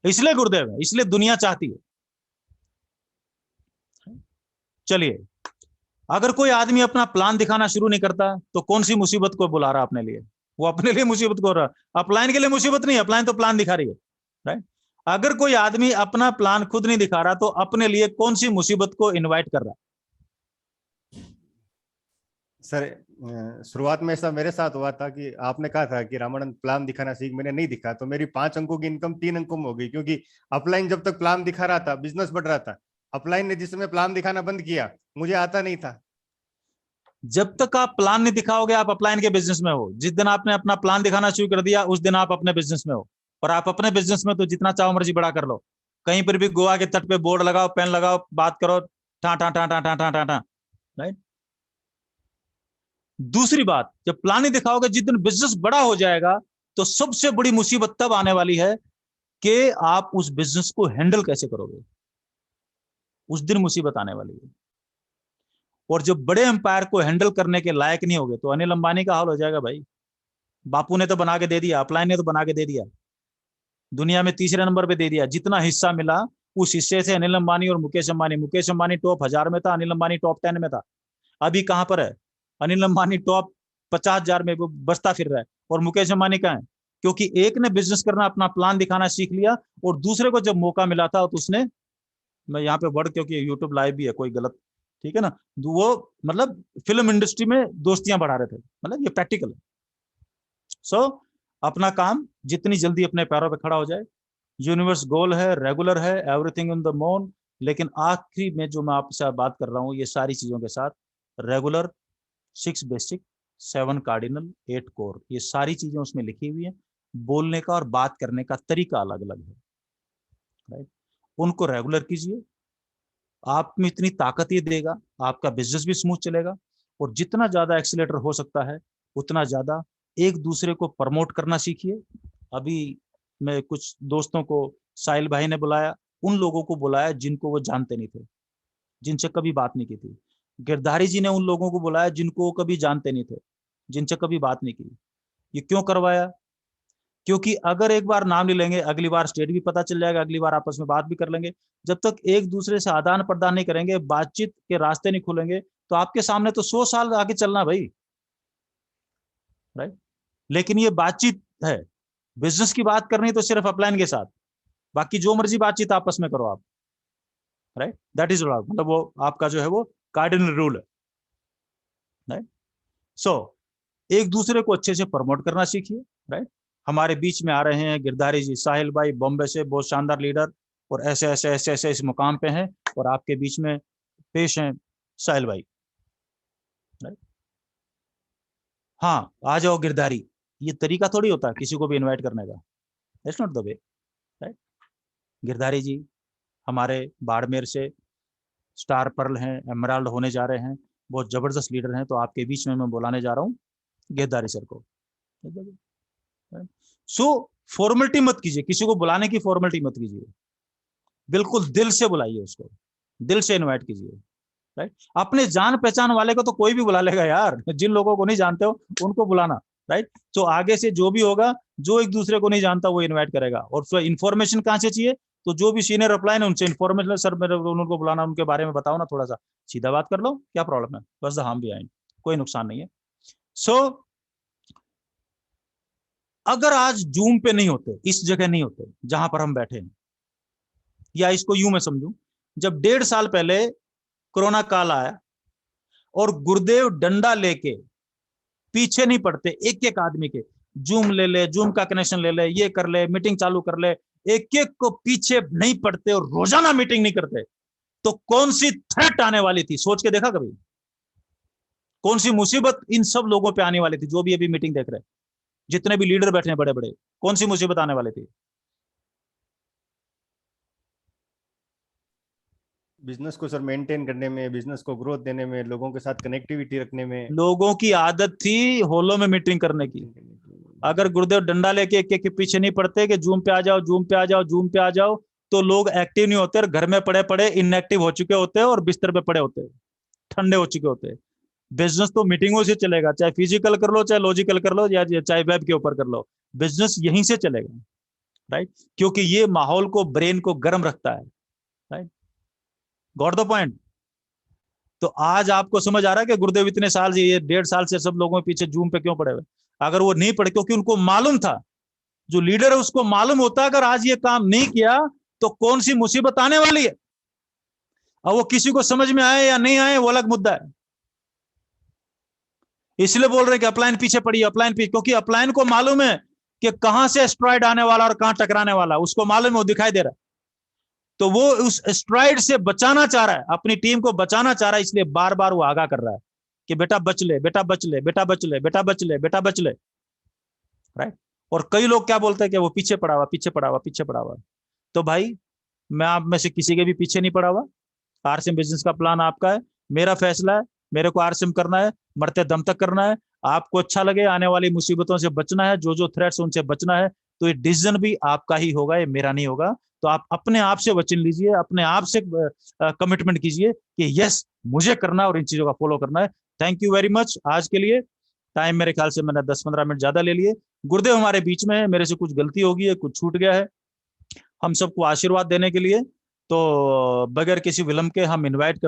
इसलिए गुरुदेव है, इसलिए दुनिया चाहती है। चलिए, अगर कोई आदमी अपना प्लान दिखाना शुरू नहीं करता तो कौन सी मुसीबत को बुला रहा अपने लिए? वो अपने लिए मुसीबत को रहा, अपलाइन के लिए मुसीबत नहीं, अपलाइन तो प्लान दिखा रही है, राइट? अगर कोई आदमी अपना प्लान खुद नहीं दिखा रहा तो अपने लिए कौन सी मुसीबत को इनवाइट कर रहा है? सर शुरुआत में ऐसा मेरे साथ हुआ था कि आपने कहा था कि रामानंद प्लान दिखाना सीख, मैंने नहीं दिखा तो मेरी 5 अंकों की इनकम 3 अंकों में हो गई, क्योंकि अपलाइन जब तक प्लान दिखा रहा था बिजनेस बढ़ रहा था। अपलाइन ने जिस समय प्लान दिखाना बंद किया, मुझे आता नहीं था। जब तक आप प्लान नहीं दिखाओगे आप अपलाइन के बिजनेस में हो। जिस दिन आपने अपना प्लान दिखाना शुरू कर दिया उस दिन आप अपने बिजनेस में हो। और आप अपने बिजनेस में तो जितना चाहो मर्जी बड़ा कर लो, कहीं पर भी गोवा के तट पे बोर्ड लगाओ, पेन लगाओ, बात करो, टा टा टा टा टा टा टा टा, राइट? दूसरी बात, जब प्लान नहीं दिखाओगे, जिस दिन बिजनेस बड़ा हो जाएगा तो सबसे बड़ी मुसीबत तब आने वाली है कि आप उस बिजनेस को हैंडल कैसे करोगे, उस दिन मुसीबत आने वाली है। और जब बड़े एम्पायर को हैंडल करने के लायक नहीं होगे तो अनिल अंबानी का हाल हो जाएगा भाई। बापू ने तो बना के दे दिया, अपलाइन ने तो बना के दे दिया, दुनिया में तीसरे नंबर पे दे दिया। जितना हिस्सा मिला उस हिस्से से अनिल अंबानी और मुकेश अंबानी टॉप 1000 में था, अनिल अंबानी टॉप 10 में था। अभी कहां पर है? अनिल अंबानी टॉप 50,000 में बसता फिर रहा है, और मुकेश अंबानी कहां है? क्योंकि एक ने बिजनेस करना, अपना प्लान दिखाना सीख लिया, और दूसरे को जब मौका मिला था तो उसने, मैं यहाँ पे वर्ड, क्योंकि यूट्यूब लाइव भी है, कोई गलत, ठीक है ना, वो मतलब फिल्म इंडस्ट्री में दोस्तियां बढ़ा रहे थे, मतलब ये प्रैक्टिकल है। सो अपना काम जितनी जल्दी अपने पैरों पे खड़ा हो जाए, यूनिवर्स गोल है, रेगुलर है, एवरीथिंग इन द मोन। लेकिन आखिरी में जो मैं आपसे बात कर रहा हूँ, ये सारी चीजों के साथ रेगुलर, 6 बेसिक, 7 कार्डिनल, 8 कोर, ये सारी चीजें उसमें लिखी हुई है। बोलने का और बात करने का तरीका अलग अलग है, राइट? उनको रेगुलर कीजिए, आप में इतनी ताकत ये देगा, आपका बिजनेस भी स्मूथ चलेगा। और जितना ज्यादा एक्सीलेटर हो सकता है उतना ज्यादा एक दूसरे को प्रमोट करना सीखिए। अभी मैं कुछ दोस्तों को, साहिल भाई ने बुलाया, उन लोगों को बुलाया जिनको वो जानते नहीं थे, जिनसे कभी बात नहीं की थी। गिरधारी जी ने उन लोगों को बुलाया जिनको वो कभी जानते नहीं थे, जिनसे कभी बात नहीं की। ये क्यों करवाया? क्योंकि अगर एक बार नाम ले लेंगे, अगली बार स्टेट भी पता चल जाएगा, अगली बार आपस में बात भी कर लेंगे। जब तक एक दूसरे से आदान प्रदान नहीं करेंगे, बातचीत के रास्ते नहीं खुलेंगे, तो आपके सामने तो 100 साल आगे चलना भाई, राइट? लेकिन ये बातचीत है, बिजनेस की बात करनी तो सिर्फ अपलाइन के साथ, बाकी जो मर्जी बातचीत आपस में करो आप, राइट? दैट इज मतलब वो आपका जो है वो कार्डिनल रूल है, राइट? सो एक दूसरे को अच्छे से प्रमोट करना सीखिए, राइट? हमारे बीच में आ रहे हैं गिरधारी जी, साहिल भाई बॉम्बे से, बहुत शानदार लीडर, और ऐसे ऐसे ऐसे ऐसे इस मुकाम पे हैं, और आपके बीच में पेश हैं साहिल भाई, राइट? हाँ, आ जाओ गिरधारी, ये तरीका थोड़ी होता है किसी को भी इनवाइट करने का, that's not the way, right? Girdhari ji हमारे बाड़मेर से स्टार पर्ल हैं, एमराल्ड होने जा रहे हैं। बहुत जबरदस्त लीडर हैं, तो आपके बीच में मैं बुलाने जा रहा हूँ गेदारी सर को। सो फॉर्मेलिटी मत कीजिए, किसी को बुलाने की फॉर्मेलिटी मत कीजिए, बिल्कुल दिल से बुलाइए उसको, दिल से इनवाइट कीजिए, राइट। अपने जान पहचान वाले को तो कोई भी बुला लेगा यार, जिन लोगों को नहीं जानते हो उनको बुलाना, राइट। तो आगे से जो भी होगा, जो एक दूसरे को नहीं जानता वो इनवाइट करेगा। और फिर इन्फॉर्मेशन कहाँ से चाहिए, तो जो भी सीनियर अपलाइन है उनसे इन्फॉर्मेशन, सर मेरे उनको बुलाना, उनके बारे में बताओ ना थोड़ा सा, सीधा बात कर लो, क्या प्रॉब्लम है, बस द हार्म बिहाइंड, कोई नुकसान नहीं है। सो अगर आज जूम पे नहीं होते, इस जगह नहीं होते जहां पर हम बैठे हैं, या इसको यूं मैं समझूं, जब 1.5 साल पहले कोरोना काल आया और गुरुदेव डंडा लेके पीछे नहीं पड़ते एक एक आदमी के, जूम ले ले, जूम का कनेक्शन ले ले, ये कर ले, मीटिंग चालू कर ले, एक एक को पीछे नहीं पड़ते और रोजाना मीटिंग नहीं करते, तो कौन सी थ्रेट आने वाली थी, सोच के देखा कभी? कौन सी मुसीबत इन सब लोगों पे आने वाली थी जो भी अभी मीटिंग देख रहे हैं, जितने भी लीडर बैठे हैं बड़े बड़े, कौन सी मुसीबत आने वाली थी? बिजनेस को सर मेंटेन करने में, बिजनेस को ग्रोथ देने में, लोगों के साथ कनेक्टिविटी रखने में। लोगों की आदत थी हॉलों में मीटिंग करने की। अगर गुरुदेव डंडा लेके एक के पीछे नहीं पड़ते कि जूम पे आ जाओ, जूम पे आ जाओ, जूम पे आ जाओ, तो लोग एक्टिव नहीं होते और घर में पड़े पड़े इनएक्टिव हो चुके होते हैं और बिस्तर पे पड़े होते हैं, ठंडे हो चुके होते हैं। बिजनेस तो मीटिंगों से चलेगा, चाहे फिजिकल कर लो, चाहे लॉजिकल कर लो, या चाहे वेब के ऊपर कर लो, बिजनेस यहीं से चलेगा, राइट। क्योंकि ये माहौल को, ब्रेन को गर्म रखता है, राइट। Got the point? तो आज आपको समझ आ रहा है कि गुरुदेव इतने साल से, ये 1.5 साल से सब लोगों के पीछे जूम पे क्यों पड़े हुए? अगर वो नहीं पड़े, क्योंकि उनको मालूम था, जो लीडर है उसको मालूम होता अगर आज ये काम नहीं किया तो कौन सी मुसीबत आने वाली है। अब वो किसी को समझ में आए या नहीं आए वो अलग मुद्दा है। इसलिए बोल रहे हैं कि अपलाइन पीछे पड़ी, अपलाइन पीछे, क्योंकि अपलाइन को मालूम है कि कहां से एस्ट्रॉइड आने वाला और कहां टकराने वाला, उसको मालूम है, वो दिखाई दे रहा है। तो वो उस एस्ट्रॉइड से बचाना चाह रहा है, अपनी टीम को बचाना चाह रहा है, इसलिए बार बार वो आगाह कर रहा है कि बेटा बच ले, बेटा बच ले, बेटा बच ले, बेटा बच ले, बेटा बच ले, राइट। और कई लोग क्या बोलते हैं कि वो पीछे पड़ा हुआ, पीछे पड़ा हुआ, पीछे पड़ा हुआ। तो भाई मैं आप में से किसी के भी पीछे नहीं पड़ा हुआ। आरसीएम बिजनेस का प्लान आपका है, मेरा फैसला है, मेरे को आरसीएम करना है, मरते दम तक करना है। आपको अच्छा लगे, आने वाली मुसीबतों से बचना है, जो जो थ्रेट्स उनसे बचना है, तो ये डिसीजन भी आपका ही होगा, ये मेरा नहीं होगा। तो आप अपने आप से वचन लीजिए, अपने आप से कमिटमेंट कीजिए कि यस मुझे करना और इन चीजों का फॉलो करना है। Thank you very much. आज के लिए टाइम मेरे ख्याल से मैंने 10-15 मिनट ज्यादा ले लिए। गुरुदेव हमारे बीच में है, मेरे से कुछ गलती होगी है, कुछ छूट गया है, हम सबको आशीर्वाद देने के लिए तो बगैर किसी विलंब के हम इनवाइट करते